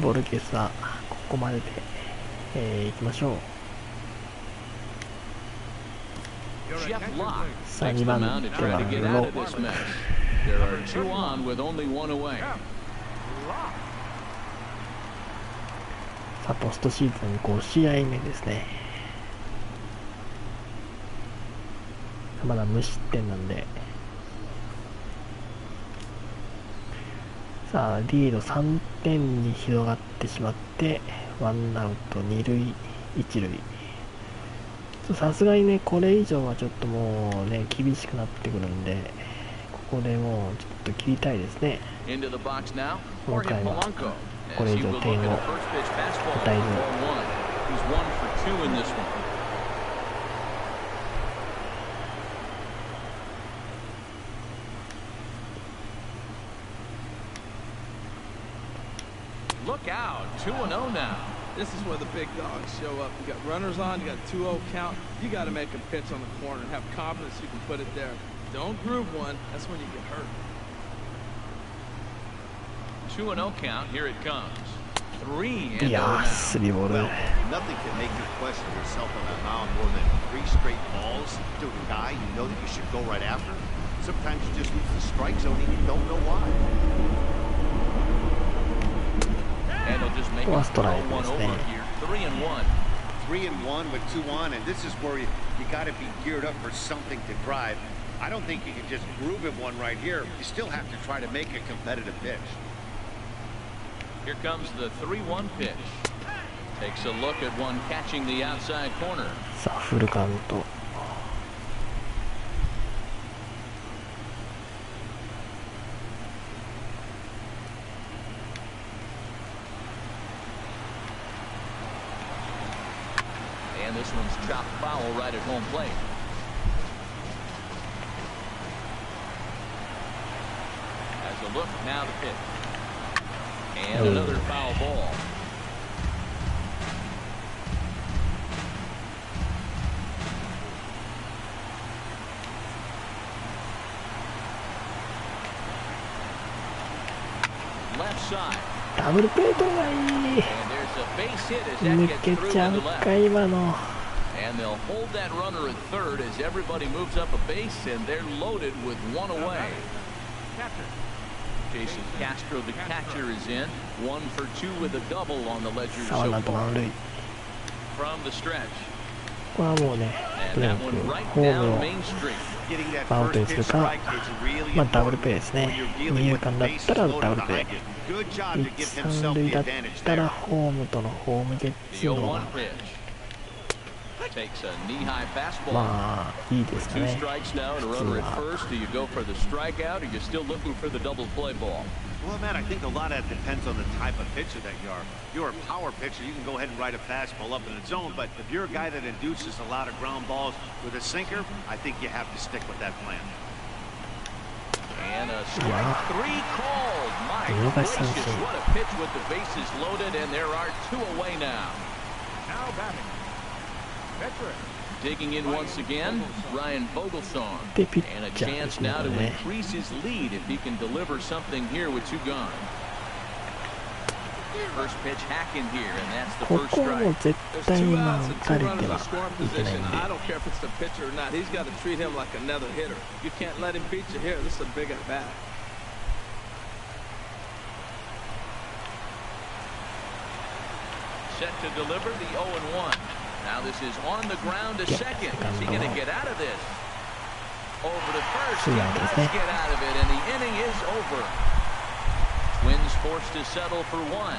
ボルケスはここまでで、いきましょう。さあ2番手はロック。さあポストシーズン5試合目ですね。まだ無失点なんで、さあリード3点に広がってしまって、ワンアウト2塁1塁。さすがにね、これ以上はちょっともうね、厳しくなってくるんで、ここでもうちょっと切りたいですね。この回はこれ以上点を与えず。Look out, 2-0 now. This is where the big dogs show up. You got runners on, you got 2-0 count. You got to make a pitch on the corner and have confidence you can put it there. Don't groove one. That's when you get hurt. 2-0 count. Here it comes. 3 いやー、スリーボール。 Nothing can make you question yourself on that mound more than 3 straight balls to a guy you know that you should go right after. Sometimes you just lose the strike zone and you don't know why. And they'll just make it 1 over here. 3-1. 3-1 with 2 on, and this is where you got to be geared up for something to drive. I don't think you can just groove it one right here. You still have to try to make a competitive pitch. Here comes the 3-1 pitch. Takes a look at one catching the outside corner. さあフルカウント。And this one's chopped foul right at home plate. Has a look, now the pitch. And another foul ball. Left side. ダブルプレートがいい。 And there's a base hit as that 抜 gets け through ちゃ into う left. か今の。 And they'll hold that runner at third as everybody moves up a base, and they're loaded with 1 away. Jason Castro, the catcher, is in. 1 for 2 with a double on the ledger さあ so なんと far. 満塁。 From the stretch. これはもうね、 And とにか that く one right ホー down ムを Main Street. Getting that アウト first にする pitch か、 strike is really まあダブル important プレーですね。 when you're 二 dealing 遊 with 間 the だっ bases たら loaded ダブルプレ behind ー。 you. Good job to 一 give 三 himself 塁 the だっ advantage たら there. ホームとのホームゲッ The ツの方 0-1 が pitch. Takes a knee-high fastball. まあいいですか Two ね。 strikes now and a 普通 runner at は。 first. Do you go for the strikeout, or you still looking for the double play ball? Well, Matt, I think a lot of that depends on the type of pitcher that you are. If you're a power pitcher, you can go ahead and ride a fastball up in the zone, but if you're a guy that induces a lot of ground balls with a sinker, I think you have to stick with that plan. And a strike 3 called. My gracious, what a pitch with the bases loaded, and there are 2 away now. Now batting. Veteran. Digging in once again, Ryan Vogelsong. でピッ And a チャーで chance すね。 now to increase his lead if he can deliver something here with 2 gone. First pitch hack in here, and that's the こ first こはもう strike. 絶 There's 対 2 今 outs 打 and た 2 れ runners て in は scoring いけない position. んで。 I don't care if it's the pitcher or not. He's got to treat him like another hitter. You can't let him beat you here. This is a big at bat. Set to deliver the 0-1. Now this is on the ground to second. Is he going to get out of this? Over to first. He does get out of it, and the inning is over. Twins forced to settle for 1.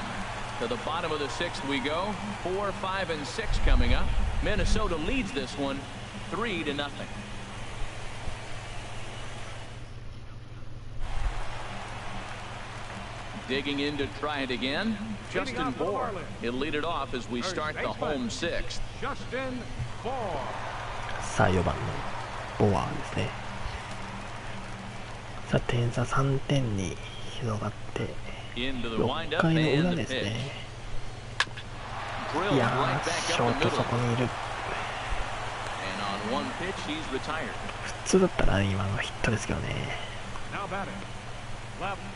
To the bottom of the 6th we go. 4, 5, and 6 coming up. Minnesota leads this one 3-0. Digging in to try it again. Justin Bohr. He'll lead it off as we start the home 6th. Justin Bohr. さあ4番のボアですね。さあ点差3点に広がって6回の裏ですね。いやーショートそこにいる。普通だったら今のヒットですけどね。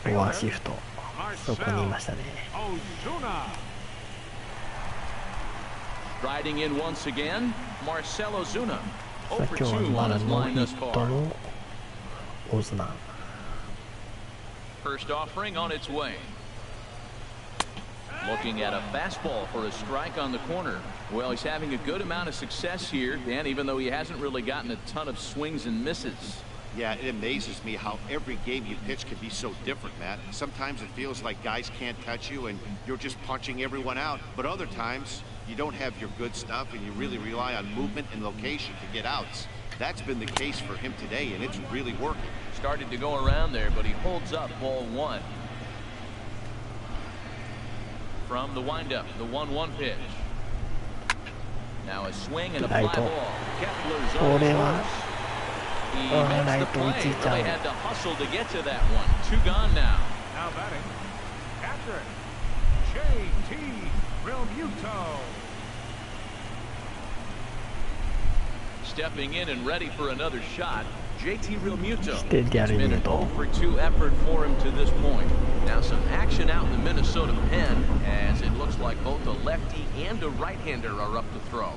ボアシフト。そこにいましたね。Riding in once again, Marcell Ozuna. さあ今日はまだノーヒットのオズナ。First offering on its way. Looking at a fastball for a strike on the corner. Well, he's having a good amount of success here, Dan, even though he hasn't really gotten a ton of swings and misses. Yeah, it amazes me how every game you pitch can be so different, Matt. Sometimes it feels like guys can't touch you and you're just punching everyone out. But other times, you don't have your good stuff and you really rely on movement and location to get outs. That's been the case for him today, and it's really working. Started to go around there, but he holds up ball one. From the windup, the 1-1 pitch. Now a swing and a fly ball. Kepler's on his horse. He makes the play. Really had to hustle to get to that one. Two gone now. Now batting, catcher, J.T. Realmuto. Stepping in and ready for another shot, J.T. Realmuto. It's been an 0-for-2 effort for him to this point. Now some action out in the Minnesota pen, as it looks like both a lefty and a right-hander are up to throw.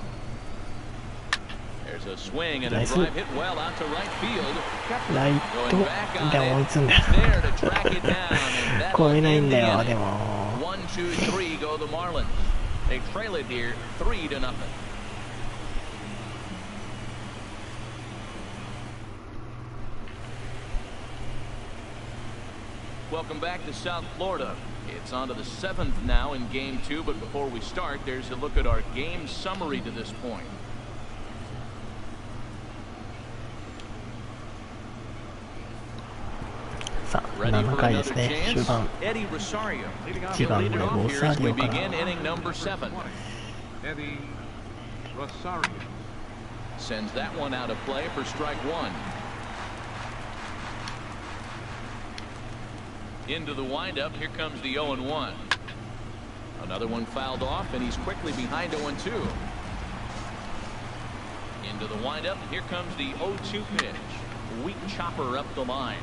There's a swing and a drive hit well out to right field. Going back on it. There to track it down, and that'll end the inning. 1-2-3 go the Marlins. They trail it here 3-0. Welcome back to South Florida. It's on to the 7th now in Game 2, but before we start, there's a look at our game summary to this point. さあ7回ですね。終盤1番のロサリオから。 Sends that one out of play for strike one. Into the windup, here comes the 0-1. Another one fouled off, and he's quickly behind 0-2. Into the windup, here comes the 0-2 pitch. Weak chopper up the line.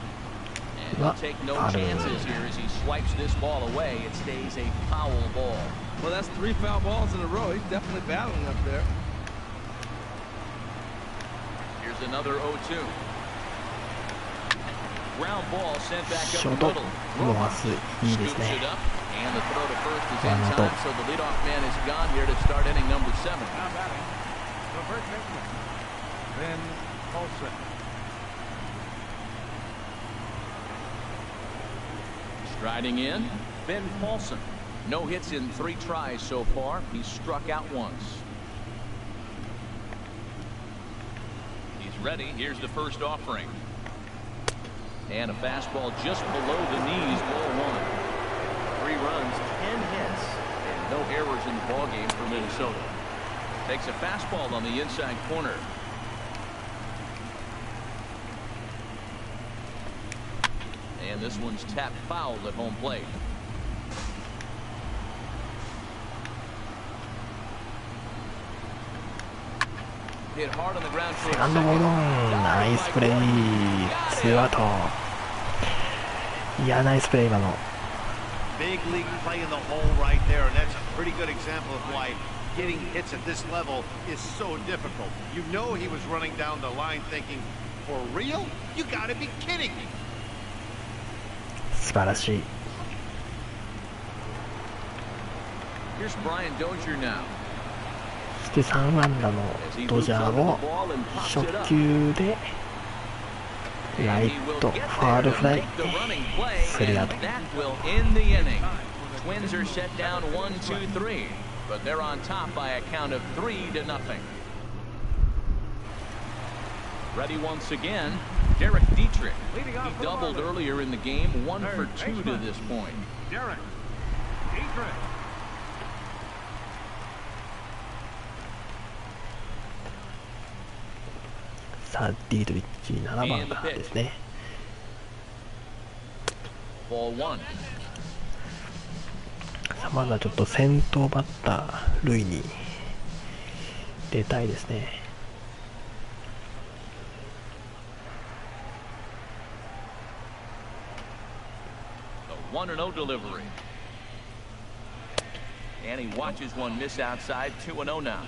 And he'll take no chances here as he swipes this ball away. It stays a foul ball. Well, that's 3 foul balls in a row. He's definitely battling up there. Here's another 0-2. Ground ball sent back up the middle. Scoops it up, and the throw to first is in time, so the leadoff man is gone here to start inning number 7. Now batting, the first baseman, Ben Paulson. Striding in, Ben Paulson. No hits in 3 tries so far. He's struck out once. He's ready. Here's the first offering. And a fastball just below the knees, ball 1. 3 runs, 10 hits, and no errors in the ballgame for Minnesota. Takes a fastball on the inside corner. And this one's tapped foul at home plate. Hit hard on the ground for a second. Nice play. 2アウト。いや、ナイスプレー今の。 Big league play in the hole right there, and that's a pretty good example of why getting hits at this level is so difficult. You know he was running down the line thinking, for real? You gotta be kidding me. 素晴らしい。 Here's Brian Dozier now. そして3安打のドジャーを初球でライトファールフライ3アウト。 Twins are set down 1-2-3, but they're on top by a count of 3-0. Ready once again, Derek Dietrich. He doubled earlier in the game, 1 for 2 to this point. Derek Dietrich. さあディートリッチ7番からですね。さあまずはちょっと先頭バッター塁に出たいですね。1-0 delivery. And he watches one miss outside. 2-0 now.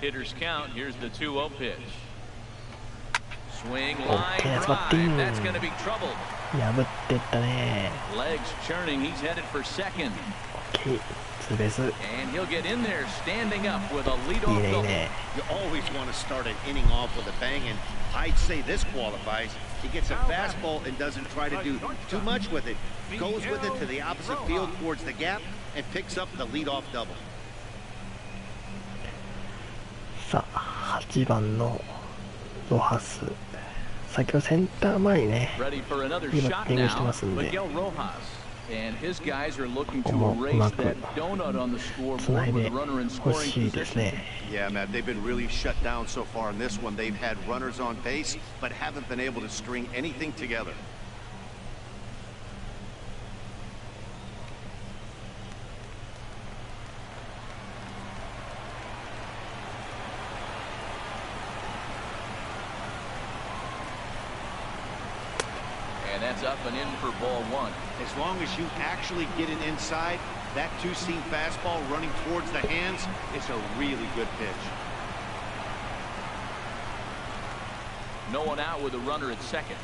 Hitters count. Here's the 2-0 pitch. Swing, line drive. That's going to be troubled. 破ってったね。 Legs churning. He's headed for second. OK、ツーベース。 And he'll get in there, standing up with a leadoff いいね、いい double. ね。 You always want to start an inning off with a bang, and I'd say this qualifies. He gets a fastball and doesn't try to do too much with it. Goes with it to the opposite field towards the gap and picks up the leadoff double. さあ、8番のロハス。先ほどセンター前にね、 Ready for another いいバッ shot ティングして now. ますんで、 Miguel Rojas. And his guys are looking こ to こもう erase まく that donut on the つな scoreboard い with で a runner in ほ scoring しいです position. ね。 Yeah, Matt, they've been really shut down so far in this one. They've had runners on base, but haven't been able to string anything together. And that's up and in for ball one. As long as you actually get it inside, that two-seam fastball running towards the hands is a really good pitch. No one out with a runner at second.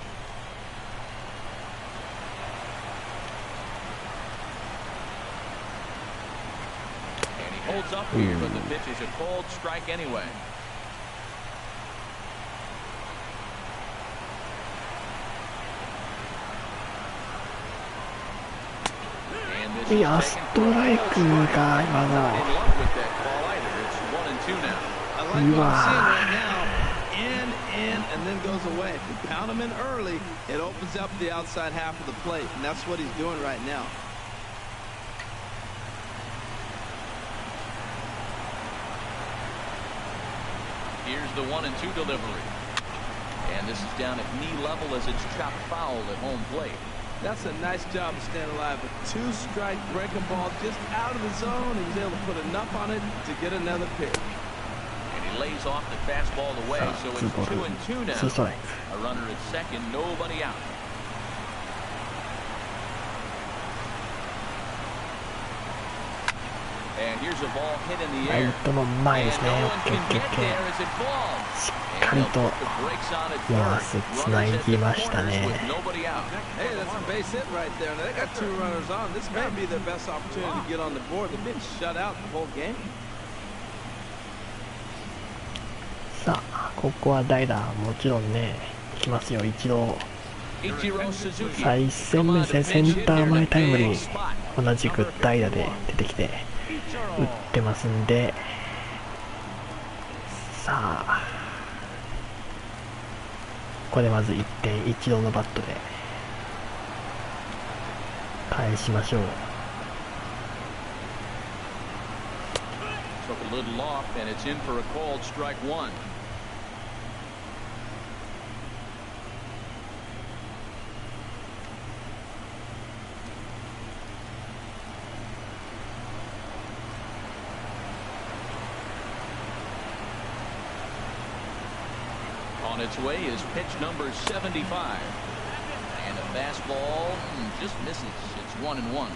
And he holds up here, but the pitch is a cold strike anyway. And this い is や、 taken ス for ト a ライ cold ク strike. か、今 Not の。 in love with that call either. It's 1-2 now. I like what I'm seeing Wow. right now. In, and then goes away. If you pound him in early, it opens up the outside half of the plate, and that's what he's doing right now. Here's the 1-2 delivery. And this is down at knee level as it's chopped foul at home plate. That's a nice job of staying alive. A two-strike breaking ball just out of the zone. He was able to put enough on it to get another pitch. And he lays off the fastball away, so it's 2-2 now. 2ストライ A runner at second, nobody out. And here's a ball hit in ク。 the ライ air. トの前です And ね。 no オ one ッケーオ can ッケー get オッケ there ー。 as it falls. しっかりと The brakes on at ロハ third. スつな Runners ぎ at ま the した corners ね。 with nobody out. Hey, that's a base hit right there. Now, they got two runners on. This may be their best opportunity to get on the board. They've been shut out the whole game. さあ、ここは代打、もちろんね、来ますよ、一度。 Ichiro Suzuki. さあ、1戦目ですね、センター前タイムリー、同じく代打で出てきて、打ってますんで、さあ、ここでまず1点、一度のバットで返しましょう。Took a little off, and it's in for a called strike one. On its way is pitch number 75. And a fastball just misses. It's 1-1.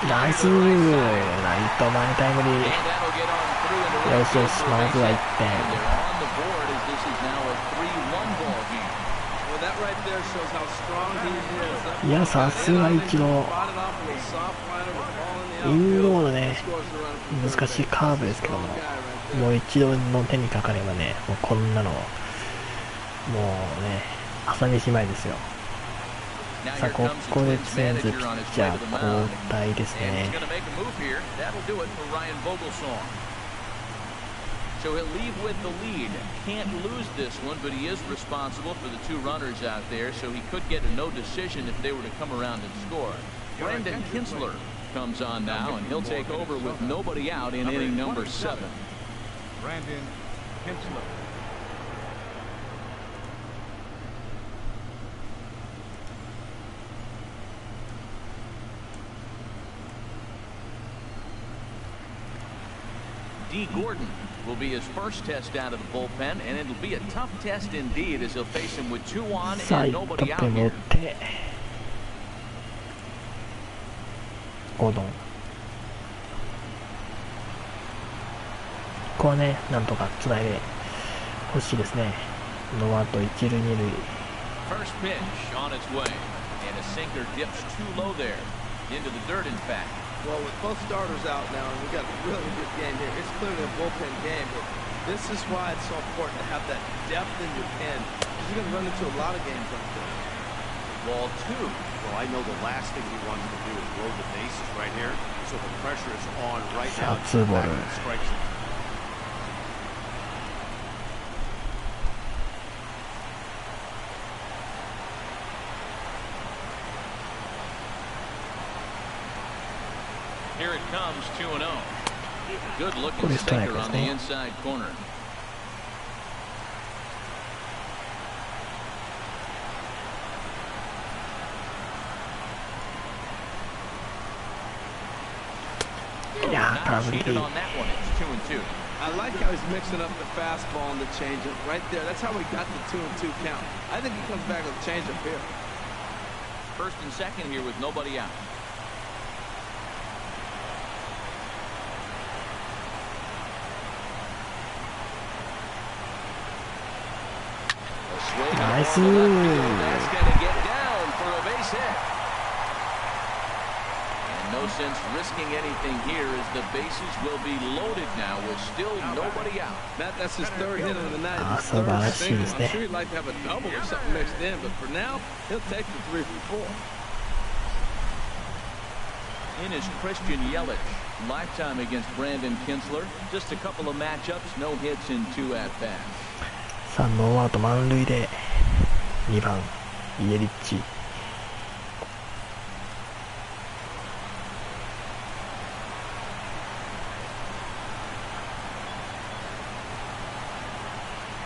ナイス、ライト前タイムリー。 And that'll get on through into よしよし、まずは1 And 点。 they're on the board as this is now a 3-1 ball game. Well, that right there shows how strong he is. いや、さすが一度、 Fought it off with a soft liner with the ball イ in the ン outfield. ローのね、 Scores the run from 難しいカーブですけども、 strong guy right there. もう一度の手にかかればね、もうこんなの、もうね、朝飯前ですよ。 Now さあ、 here こ comes the こで Twins ツインズピ manager on ッ his チャ way ー to the 交 mound. 代です And he's ね。 going to make a move here. That'll do it for Ryan Vogelsong. So he'll leave with the lead. Can't lose this one, but he is responsible for the two runners out there, so he could get a no decision if they were to come around and score. Brendan Kinsler comes on now, and he'll take over with nobody out in inning number 7. Brandon Kinsler. D. Gordon will be his first test out of the bullpen, and it'll be a tough test indeed as he'll face him with 2 on さあ and 一得 nobody out 点持っ here. てゴードン、ここはねなんとかつないでほしいですね。ノーアウト一塁二塁。 First pitch on its way, and a sinker dips too low there, into the dirt in fact. Well, with both starters out now, and we got a really good game here. It's clearly a bullpen game, but this is why it's so important to have that depth in your pen. You're going to run into a lot of games like this. Ball 2. Well, I know the last thing he wants to do is load the bases right here, so the pressure is on right now. さあツーボール。 Strikes him. Here it comes, 2-0. Good looking What is sinker that, on the isn't it? inside corner.いやー空振り。 Cheated on that one. It's 2-2. I like how he's mixing up the fastball and the changeup right there. That's how he got the 2-2 count. I think he comes back with a changeup here. First and second here with nobody out. Nice. That's going to get down for a base hit. And no sense risking anything here as the bases will be loaded now with still nobody out. That's his third hit of the night. His 素晴 third らしい single. ですね。 I'm sure he'd like to have a double or something mixed in, but for now, he'll take the 3 for 4. In is Christian Yelich. Lifetime against Brandon Kinsler. Just a couple of matchups, no hits in 2 at-bats. さあノーアウト満塁で2番イエリッチ。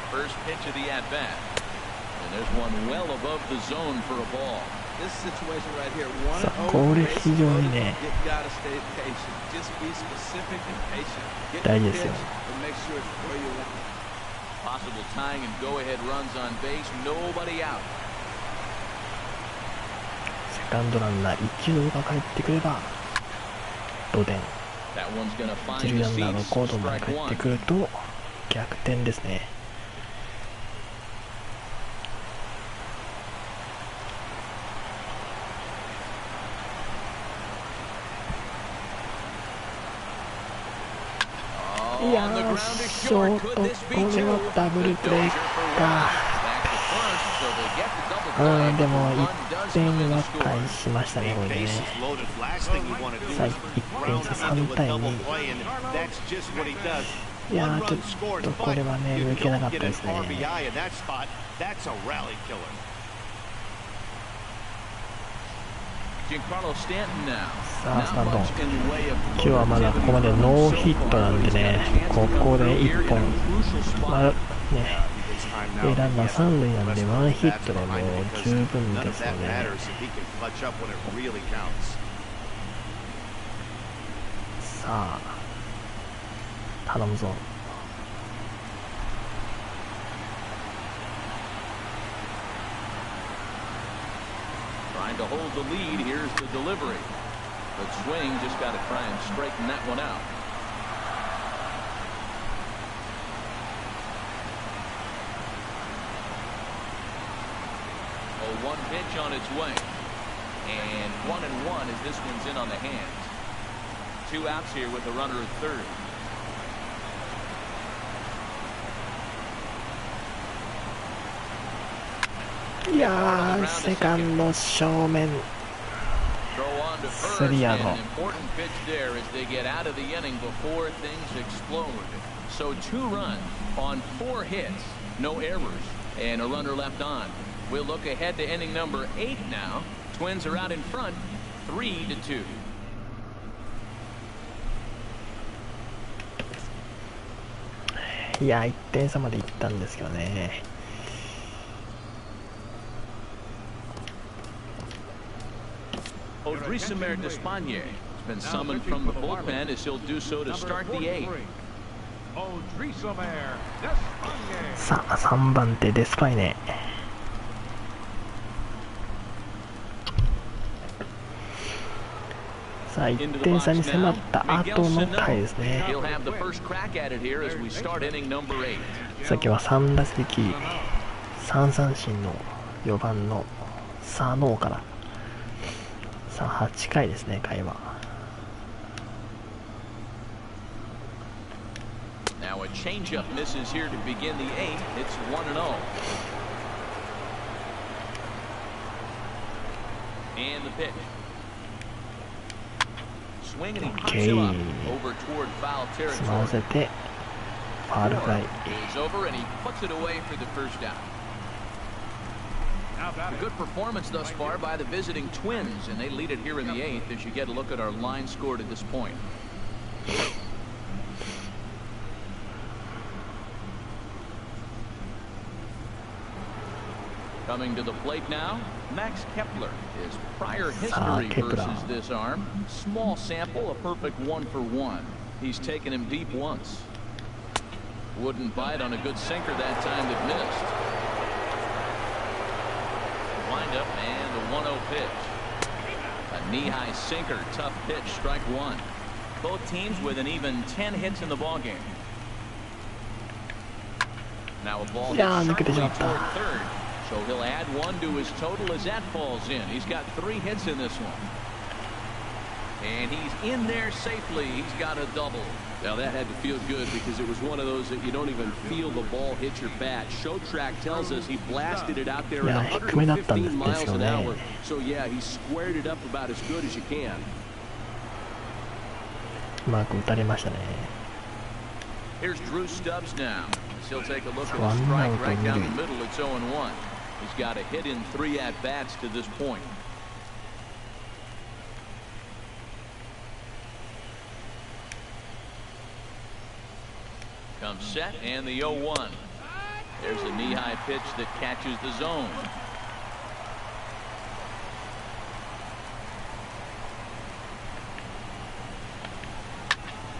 First pitch of the at-bat. And there's one well above the zone for a ball. This situation right here, さあ 1-0 これ非常にね you gotta stay patient. Just be specific and patient. Get 大 the 事ですよ。 pitch and make sure it's where you want it. Possible tying and go-ahead runs on base. Nobody out. セカンドランナー一塁が帰ってくれば同点。 That one's gonna 一 find 塁 the ランナーの seats. コードまで Strike 帰って one. くると逆転ですね。 いやーショート、これはダブルプレーか。でも1点は返しましたね、これでね。さあ1点差3対2。いやーちょっとこれはね抜けなかったですね。 さあスタンド、今日はまだここまでノーヒットなんでね、ここで1本、ランナー3塁なんで1ヒットでもう十分ですよね。さあ頼むぞ。 Trying to hold the lead. Here's the delivery. But swing just got to try and straighten that one out. Oh, one pitch on its way. And 1-1 as this one's in on the hands. 2 outs here with a runner at third. いやーセカンド正面スリーアウト。 Important pitch there as they get out of the inning before things explode. So 2 runs on 4 hits, no errors, and a runner left on. We'll look ahead to inning number 8 now. Twins are out in front, 3-2. いや1点差までいったんですけどね。 Odrisamer Despaigne has been summoned from the bullpen as he'll do so to start the 8th. さあ3番手デスパイネ。さあ1点差に迫った後の回ですね。さっきは3打席3三振の4番の佐野から、さあ8回ですね。回はNow a changeup misses here to begin the 8th. It's 1-0. And the pitch. Swing and he pops him up over toward foul つまらせ territory. てファウルフライ。 Is over and he puts it away for the first down. A good performance thus far by the visiting Twins, and they lead it here in the 8th as you get a look at our line score to this point. Coming to the plate now, Max Kepler. His prior history versus this arm. Small sample, a perfect 1-for-1. He's taken him deep once. Wouldn't bite on a good sinker that time that missed. Wind up and the 1-0 pitch. A knee-high sinker, tough pitch, strike one. Both teams with an even 10 hits in the ballgame. Now a ball hit sharply toward third. So he'll add one to his total as that falls in. He's got 3 hits in this one. And he's in there safely. He's got a double. Now that had to feel good because it was one of those that you don't even feel the ball hit your bat. Show track tells us he blasted it out there at 115 miles an hour. So yeah, he squared it up about as good as you can. うまく打たれましたね。 Here's Drew Stubbs now. He'll take a look at a strike right down the middle. It's 0-1. He's got a hit in 3 at-bats to this point. Comes set and the 0-1. There's a knee-high pitch that catches the zone.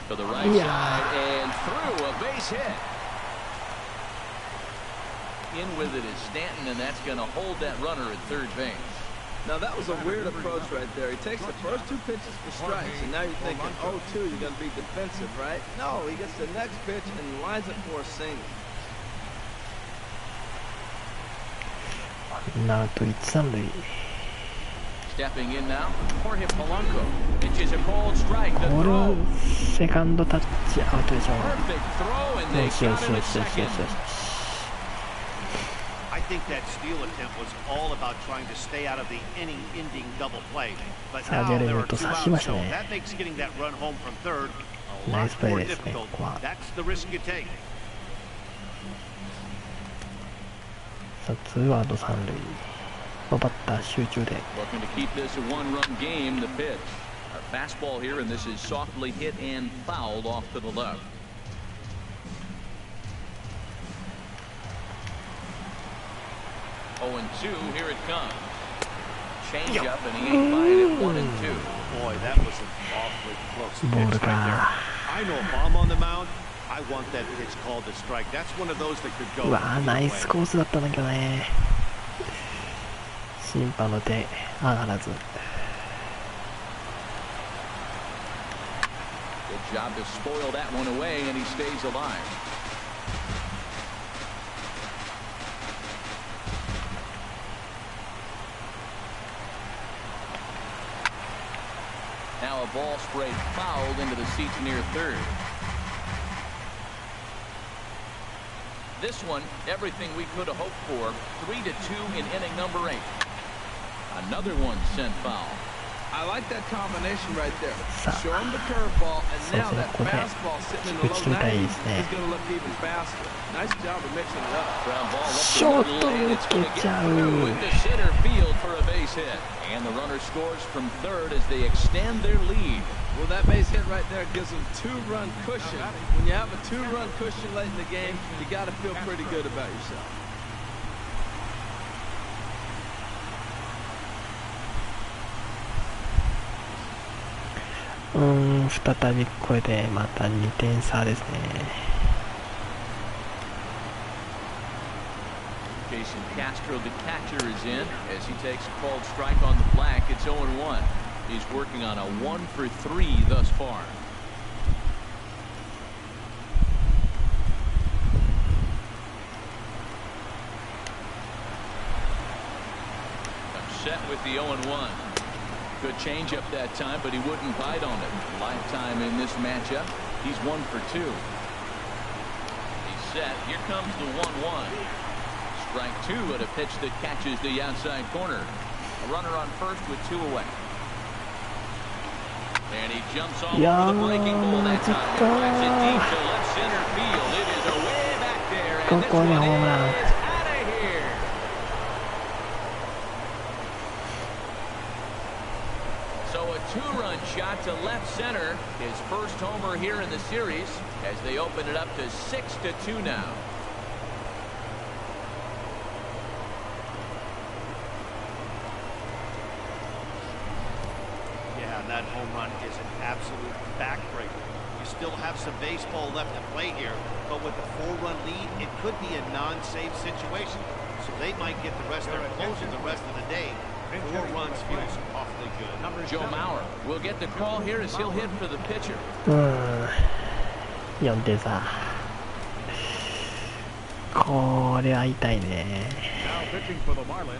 To the right side and through, a base hit. In with it is Stanton, and that's going to hold that runner at third base. Now that was a weird approach right there. He takes the first 2 pitches for strikes, and now you're thinking, 0-2, you're going to be defensive, right? No, he gets the next pitch and lines it for a single. なんと1、3塁。 Stepping in now, Jorge Polanco pitches a cold strike. これはセカンドタッチアウトでしょう。 Perfect throw, and they got him at second. I think that steal attempt was all about trying to stay out of the inning-ending double play. But now there are 2 outs, so that makes getting that run home from third a lot more difficult. That's the risk you take. さあ2アウト3塁。バッター集中で。 Looking to keep this a 1-run game. The pitch, a fastball here, and this is softly hit and fouled off to the left. 0-2, here it comes. Change up, and he ain't buying it. 1-2. Boy, that was an awfully close pitch right there. I know if I'm on the mound, I want that pitch called a strike. That's one of those that could go. うわー、ナイスコースだったんだけどね。審判の手上がらず。 Good job to spoil that one away, and he stays alive. Now a ball sprayed fouled into the seats near third. This one, everything we could have hoped for. 3-2 in inning number 8. Another one sent foul. I like that combination right there. Show him the curveball, and now that fastball sitting in the low 90s is going to look even faster. Nice job of mixing it up. Ground ball up the middle, and it's going to get through into center field for a base hit. And the runner scores from third as they extend their lead. Well, that base hit right there gives them 2-run cushion. When you have a 2-run cushion late in the game, you got to feel pretty good about yourself. 再びこれでまた2点差ですね。Jason Castro, the catcher, is in as he takes a called strike on the black. It's 0-1. He's working on a 1-for-3 thus far. Set with the 0-1. Good changeup that time, but he wouldn't bite on it. Lifetime in this matchup. He's 1-for-2. He's set. Here comes the 1-1. Strike 2 at a pitch that catches the outside corner. A runner on first with 2 away. And he jumps off over the breaking ball that time. He drives it deep to left center field. It is away back there. And this one is out of here. So a 2-run shot to left center. His first homer here in the series as they open it up to 6-2 now. That home run is an absolute backbreaker. You still have some baseball left to play here, but with a 4-run lead, it could be a non-save situation. So they might get the rest of their closer the rest of the day. 4 runs feels awfully good. Joe Mauer will get the call here as he'll hit for the pitcher. 4点差。これは痛いね。 Now pitching for the Marlins.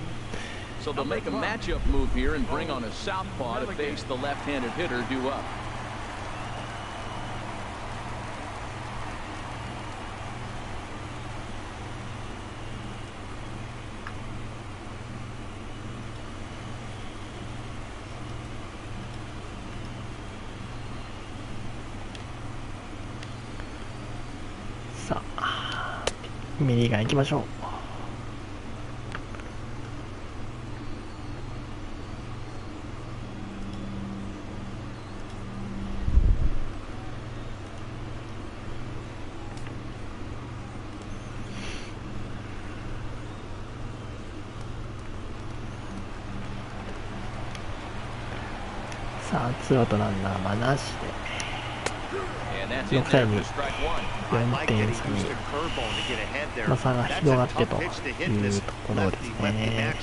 So they'll make a matchup move here and bring on a southpaw to face the left-handed hitter due up. Sa, 右側行きましょう。さあ、ツーアウトランナーはなしで6対2、4点差に、差が広がってというところですね。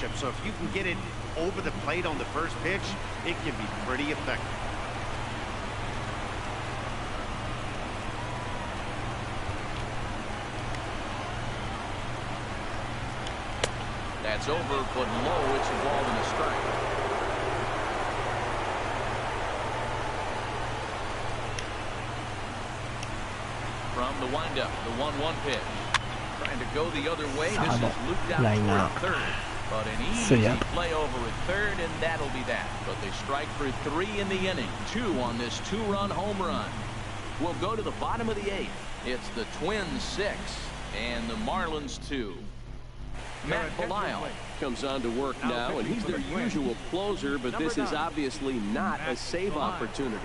That's over, but low. It's a ball and a strike. From the windup, the 1-1 pitch. Trying to go the other way. This is looped out toward third. But an easy play over at third, and that'll be that. But they strike for 3 in the inning. 2 on this 2-run home run. We'll go to the bottom of the 8th. It's the Twins 6 and the Marlins 2. Matt Belisle comes on to work now, and he's their usual closer, but this is obviously not a save opportunity.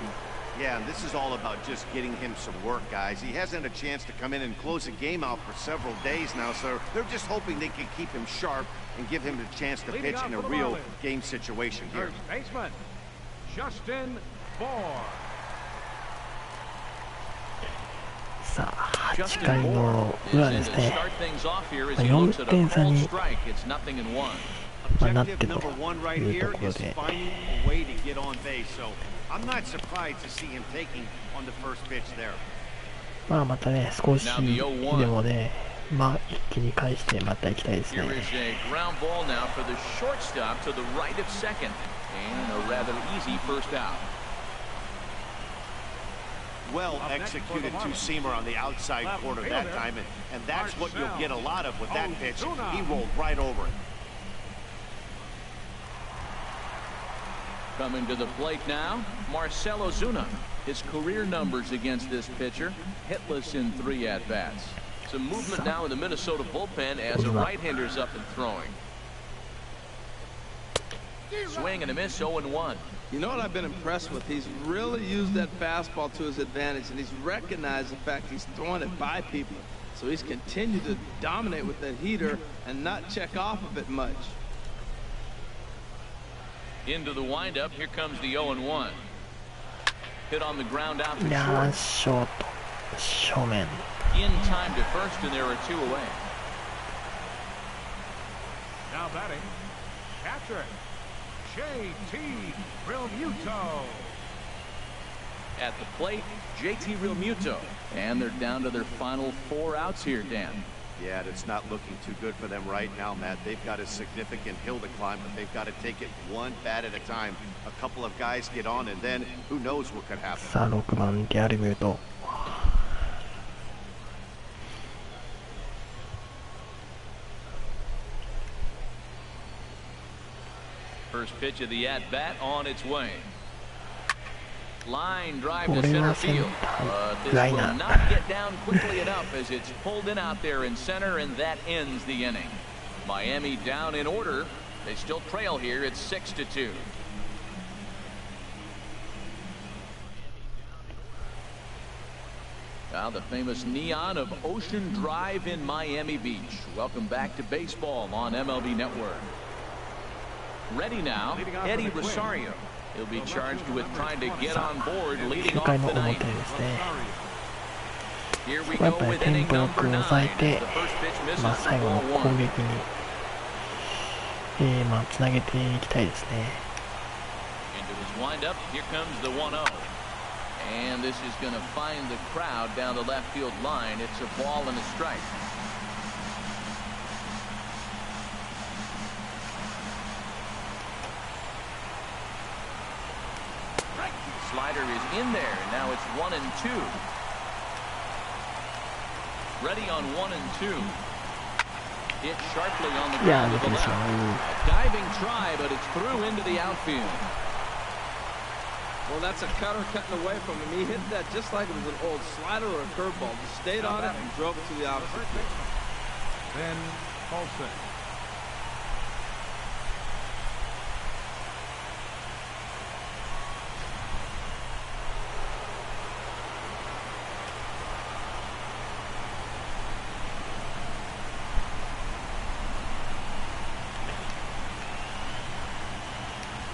Yeah, and this is all about just getting him some work, guys. He hasn't had a chance to come in and close a game out for several days now, so they're just hoping they can keep him sharp and give him the chance to pitch in a real game situation here. Baseman, Justin Bohr. さあ、8回の裏ですね。4点差に、なってというところで。まあまたね、少しでもね、まあ一気に返してまた行きたいですね。Well executed two-seamer on the outside corner that time, and that's what you'll get a lot of with that pitch. He rolled right over it. Coming to the plate now, Marcell Ozuna. His career numbers against this pitcher, hitless in 3 at-bats. Some movement now in the Minnesota bullpen as a right-hander's up and throwing. Swing and a miss, 0-1. You know what I've been impressed with? He's really used that fastball to his advantage, and he's recognized the fact he's throwing it by people. So he's continued to dominate with that heater and not check off of it much. Into the windup, here comes the 0-1. Hit on the ground out to short. In time to first, and there are 2 away. Now batting, catcher, J.T. Realmuto. At the plate, J.T. Realmuto. And they're down to their final 4 outs here, Dan. Yeah, it's not looking too good for them right now, Matt. They've got a significant hill to climb, but they've got to take it one bat at a time. A couple of guys get on, and then who knows what could happen. さあ6番リアルミュート。First pitch of the at-bat on its way. Line drive to center field. This will not get down quickly enough as it's pulled in out there in center, and that ends the inning. Miami down in order. They still trail here. It's 6-2. Now the famous neon of Ocean Drive in Miami Beach. Welcome back to baseball on MLB Network. Ready now, Eddie Rosario. He'll be charged with trying to get on board leading off the ninth. Here we go with inning number 9. The first pitch misses for ball 1. つなげていきたいですね。 Into his windup, here comes the 1-0. And this is going to find the crowd down the left field line. It's a ball and a strike. Slider is in there. Now it's 1-2. Ready on 1-2. Hit sharply on the ground to the left. A diving try, but it's through into the outfield. Well, that's a cutter cutting away from him. He hit that just like it was an old slider or a curveball. Just stayed on it and drove it to the opposite field. Then Paulson.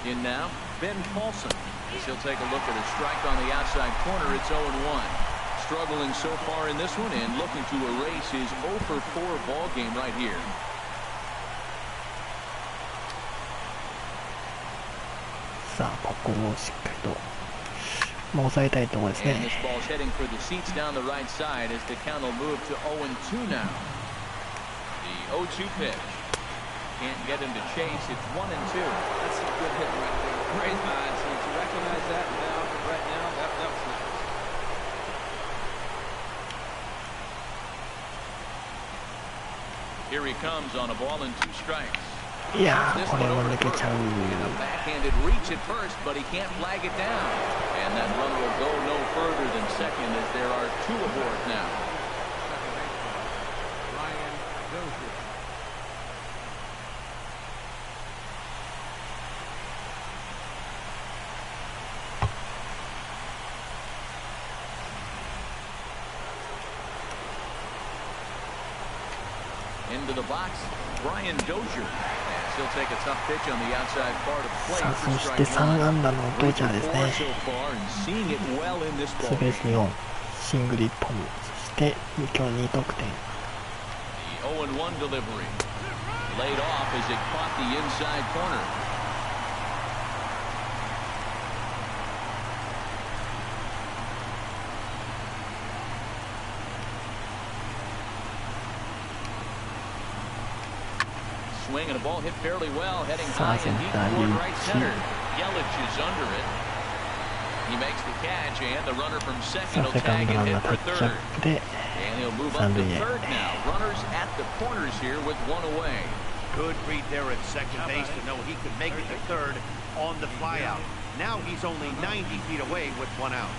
In now, Ben Paulson. As he'll take a look at a strike on the outside corner. It's 0-1. Struggling so far in this one and looking to erase his 0-for-4 ball game right here. And this ball's heading for the seats down the right side as the count will move to 0-2 now. The 0-2 pitch. Can't get him to chase. It's 1-2. That's a good hit right there. Great eyes. So to recognize that now, right now, that was it. Here he comes on a ball and 2 strikes. Yeah, this one over first. And a backhanded reach at first, but he can't flag it down. And that runner will go no further than second as there are 2 aboard now. Into the box, Brian Dozier. And he'll take a tough pitch on the outside part of the plate. そして3安打のドジャーですね。ツーベース2本、シングル1本、そして今日2得点。The 0-1 delivery. Laid off as it caught the inside corner. Swing and a ball hit fairly well, heading high and deep toward right center. Yelich is under it. He makes the catch, and the runner from second will tag and hit for third. And he'll move up to third now. Runners at the corners here with 1 away. Good read there at second base to know he could make it to third on the flyout. Now he's only 90 feet away with 1 out.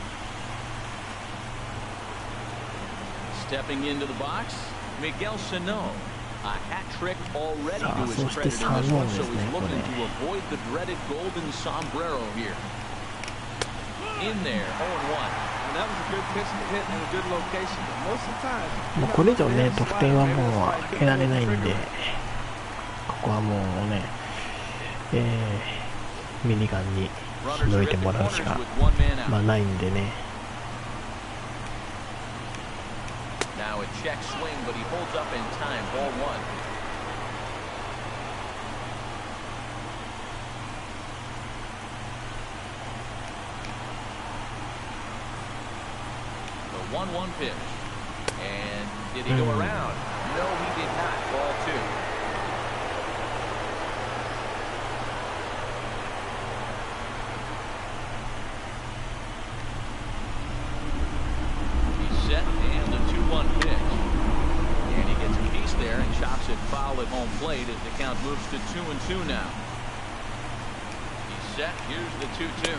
Stepping into the box, Miguel Sano. A hat trick already to his credit in this one, so he's looking to avoid the dreaded golden sombrero here. In there, 0-1. And that was a good pitch to hit in a good location. But most of the time, もうこれ以上ね、得点はもう得られないんで、ここはもうね、ミニガンにしのいてもらうしか、まあないんでね。Now a check swing, but he holds up in time. Ball 1. 1-1 pitch. And did he go around? No, he did not. Ball 2. He's set and the 2-1 pitch. And he gets a piece there and chops it foul at home plate as the count moves to 2-2 now. He's set. Here's the 2-2.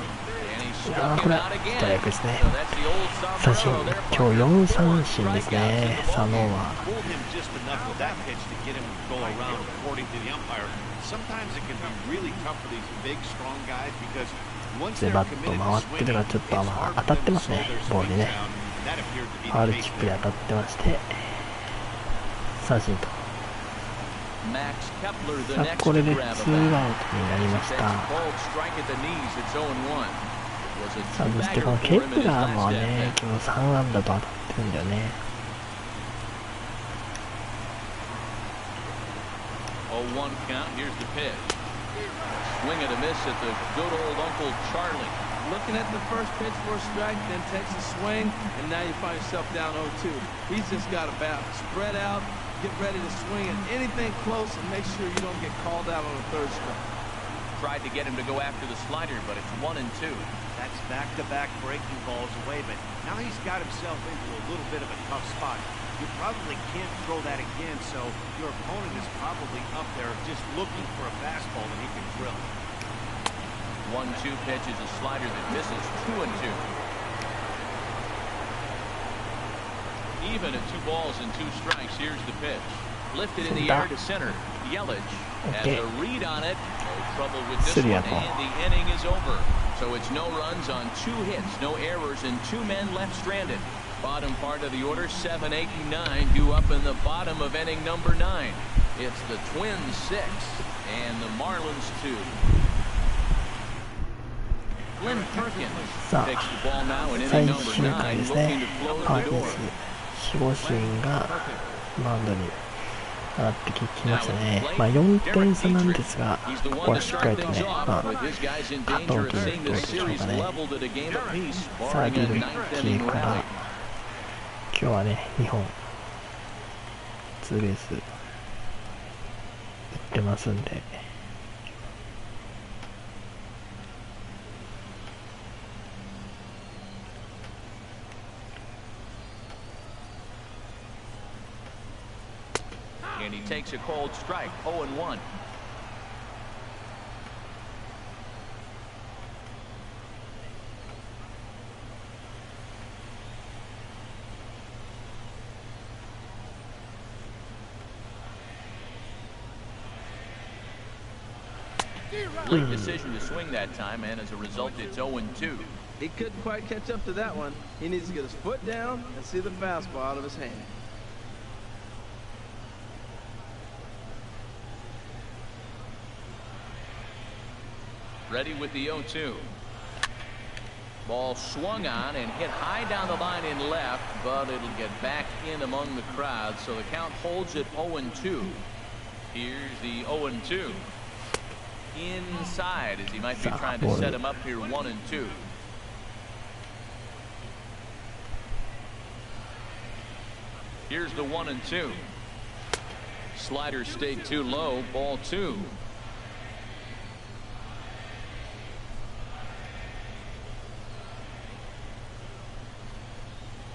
And he struck him out again. So that's the old sombrero there. 今日4三振ですね、佐野は。Pulled him just enough with that pitch to get him to go around, according to the umpire. Sometimes it can be really tough for these big, strong guys because once で they're バッ committed ト to 回ってる swinging, がちょっと it's hard 当た for って them ま to す slow ね、 their ボールに swing ね。 down. That appeared to be ファー the ル big チップで当たってまして、三振と。さあ、これでツーアウトになりました。さあ、そしてこのケプラーもね、今日3安打と当たってるんだよね。0-1 count. Here's the pitch. Swing and a miss at the good old Uncle Charlie. Looking at the first pitch for a strike, then takes a swing, and now you find yourself down 0-2. He's just got to bat, spread out, get ready to swing at anything close, and make sure you don't get called out on the third strike. Tried to get him to go after the slider, but it's 1-2. That's back-to-back breaking balls away, but now he's got himself into a little bit of a tough spot. You probably can't throw that again, so your opponent is probably up there just looking for a fastball that he can drill. 1-2 pitch is a slider that misses. 2-2. Even at 2 balls and 2 strikes. Here's the pitch. Lifted in the air to center. Yelich has a read on it. No trouble with this one, and the inning is over. So it's no runs on 2 hits, no errors, and 2 men left stranded. Bottom part of the order, 7, 8, and 9, due up in the bottom of inning number 9. It's the Twins 6 and the Marlins 2. Glenn Perkins takes the ball now in inning number 9, looking to close the door. 守護神がマウンドに上がってきましたね。4点差なんですが、ここはしっかりとね、加藤君どうでしょうかね。さあ、リルキーから今日はね、2本ツーベース打ってますんで。And he takes a cold strike, 0-1. Late decision to swing that time, and as a result, it's 0-2. He couldn't quite catch up to that one. He needs to get his foot down and see the fastball out of his hand. Ready with the 0-2. Ball swung on and hit high down the line in left, but it'll get back in among the crowd, so the count holds at 0-2. Here's the 0-2. Inside, as he might be trying to set him up here, 1-2. Here's the 1-2. Slider stayed too low, ball 2.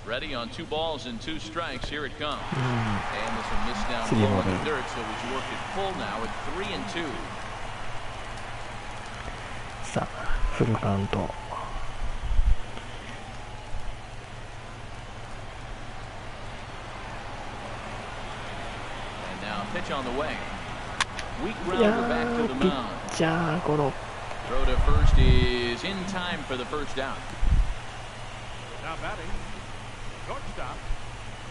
Ready on 2 balls and 2 strikes. Here it comes. And this will miss down low in the dirt, so he's worked it full now at 3-2. さあ、フルカウント。And now pitch on the way. Weak grounder back to the mound. ピッチャーゴロ。 Throw to first is in time for the first out. Now batting, shortstop,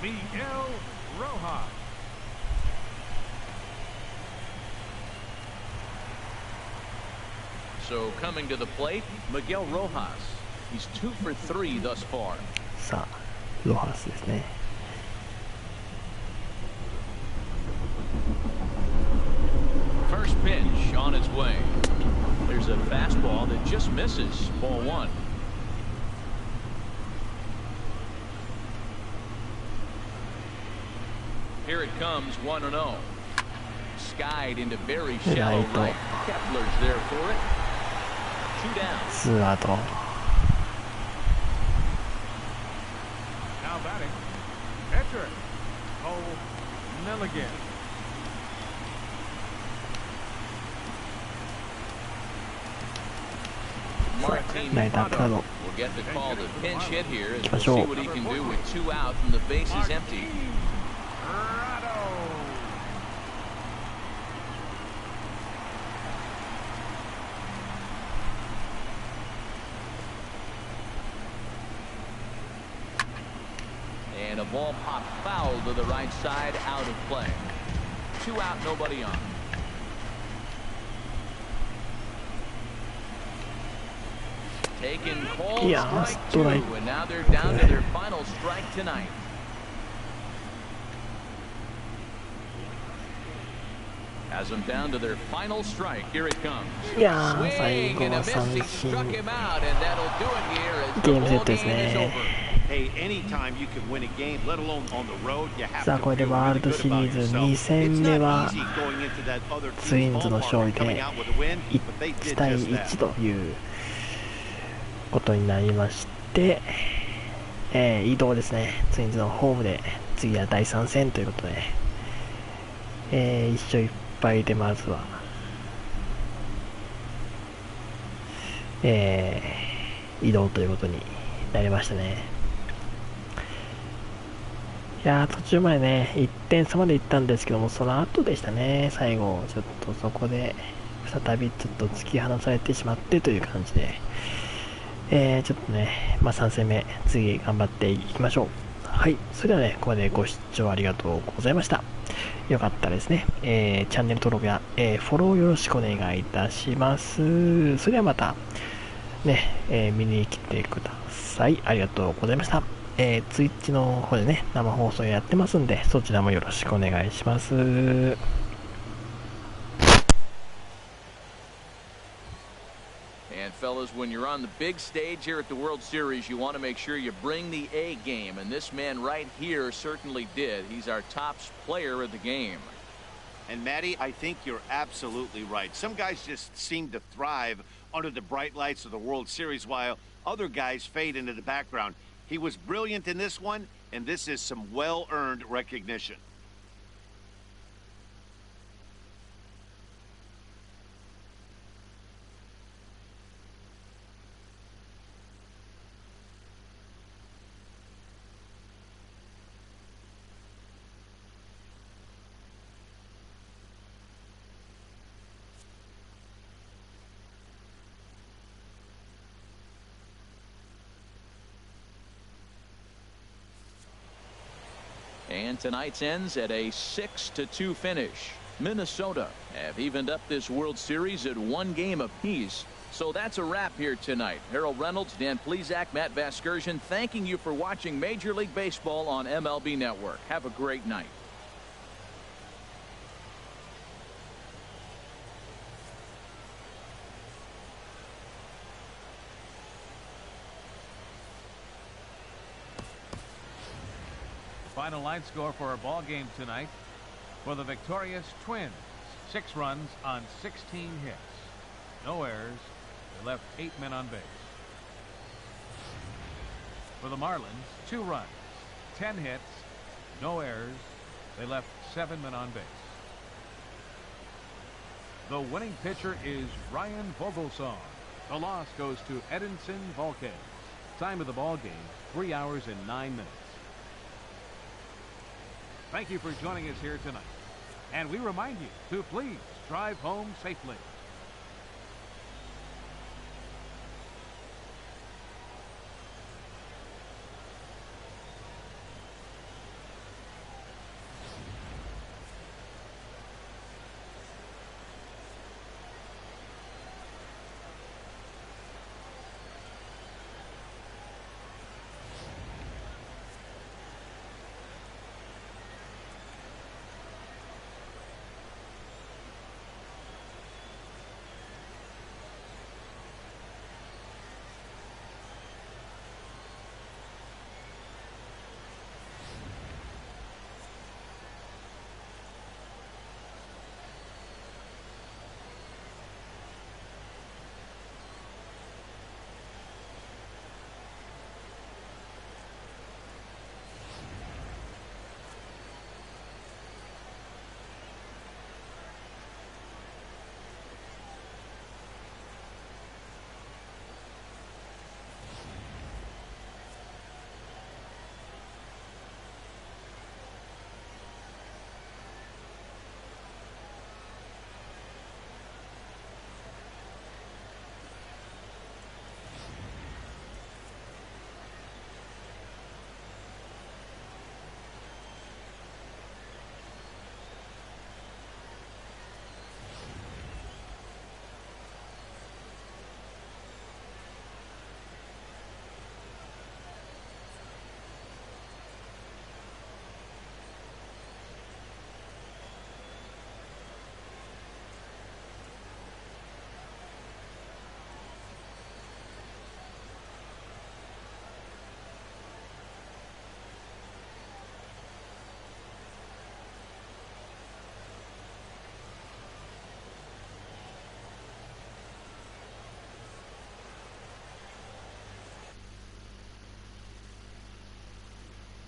Miguel Rojas. So coming to the plate, Miguel Rojas. He's 2 for 3 thus far. さあ、ロハスですね。First pitch on its way. There's a fastball that just misses. Ball 1. Here it comes, 1-0. Skied into very shallow right. Kepler's there for it. 2 down. 2アウト。Now batting. Pitcher. Cole Milligan. ナイターカード。 Will get the call to pinch hit here as we'll see what he can do with 2 out and the base is empty. And a ball popped foul to the right side, out of play. 2 out, nobody on. Taking calls strike 2, and now they're down to their final strike tonight. Has them down to their final strike. Here it comes. Swing and a miss. He struck him out, and that'll do it here as the ball game is over. Hey, anytime you can win a game, let alone on the road, you have さあ to これで feel ワー really ルド good シリ about ーズ yourself. 2戦 It's 目 not は easy going into that other ツイ team's ンズの ballpark 勝利 and coming で out with a win, but they 1 did 対 just 1 that. ということになりまして、移動ですね。ツインズのホームで次は第3戦ということで、1勝1敗でまずは、移動ということになりましたね。いやー途中までね1点差まで行ったんですけども、その後でしたね。最後ちょっとそこで再びちょっと突き放されてしまってという感じで、ちょっとね、3戦目次頑張っていきましょう。はい、それではね、ここまでご視聴ありがとうございました。よかったですね、チャンネル登録や、フォローよろしくお願いいたします。それではまたね、見に来てください。ありがとうございました。ツイッチの方でね、生放送やってますんで、そちらもよろしくお願いします。And fellas, when you're on the big stage here at the World Series, you want to make sure you bring the A game, and this man right here certainly did. He's our top player of the game. And Matty, I think you're absolutely right. Some guys just seem to thrive under the bright lights of the World Series, while other guys fade into the background. He was brilliant in this one, and this is some well-earned recognition. And tonight's ends at a 6-2 finish. Minnesota have evened up this World Series at 1 game apiece. So that's a wrap here tonight. Harold Reynolds, Dan Plesac, Matt Vasgersian, thanking you for watching Major League Baseball on MLB Network. Have a great night. Final line score for our ball game tonight. For the victorious Twins, 6 runs on 16 hits. No errors. They left 8 men on base. For the Marlins, 2 runs, 10 hits, no errors. They left 7 men on base. The winning pitcher is Ryan Vogelsong. The loss goes to Edinson Volquez. Time of the ball game, 3 hours and 9 minutes. Thank you for joining us here tonight. And we remind you to please drive home safely.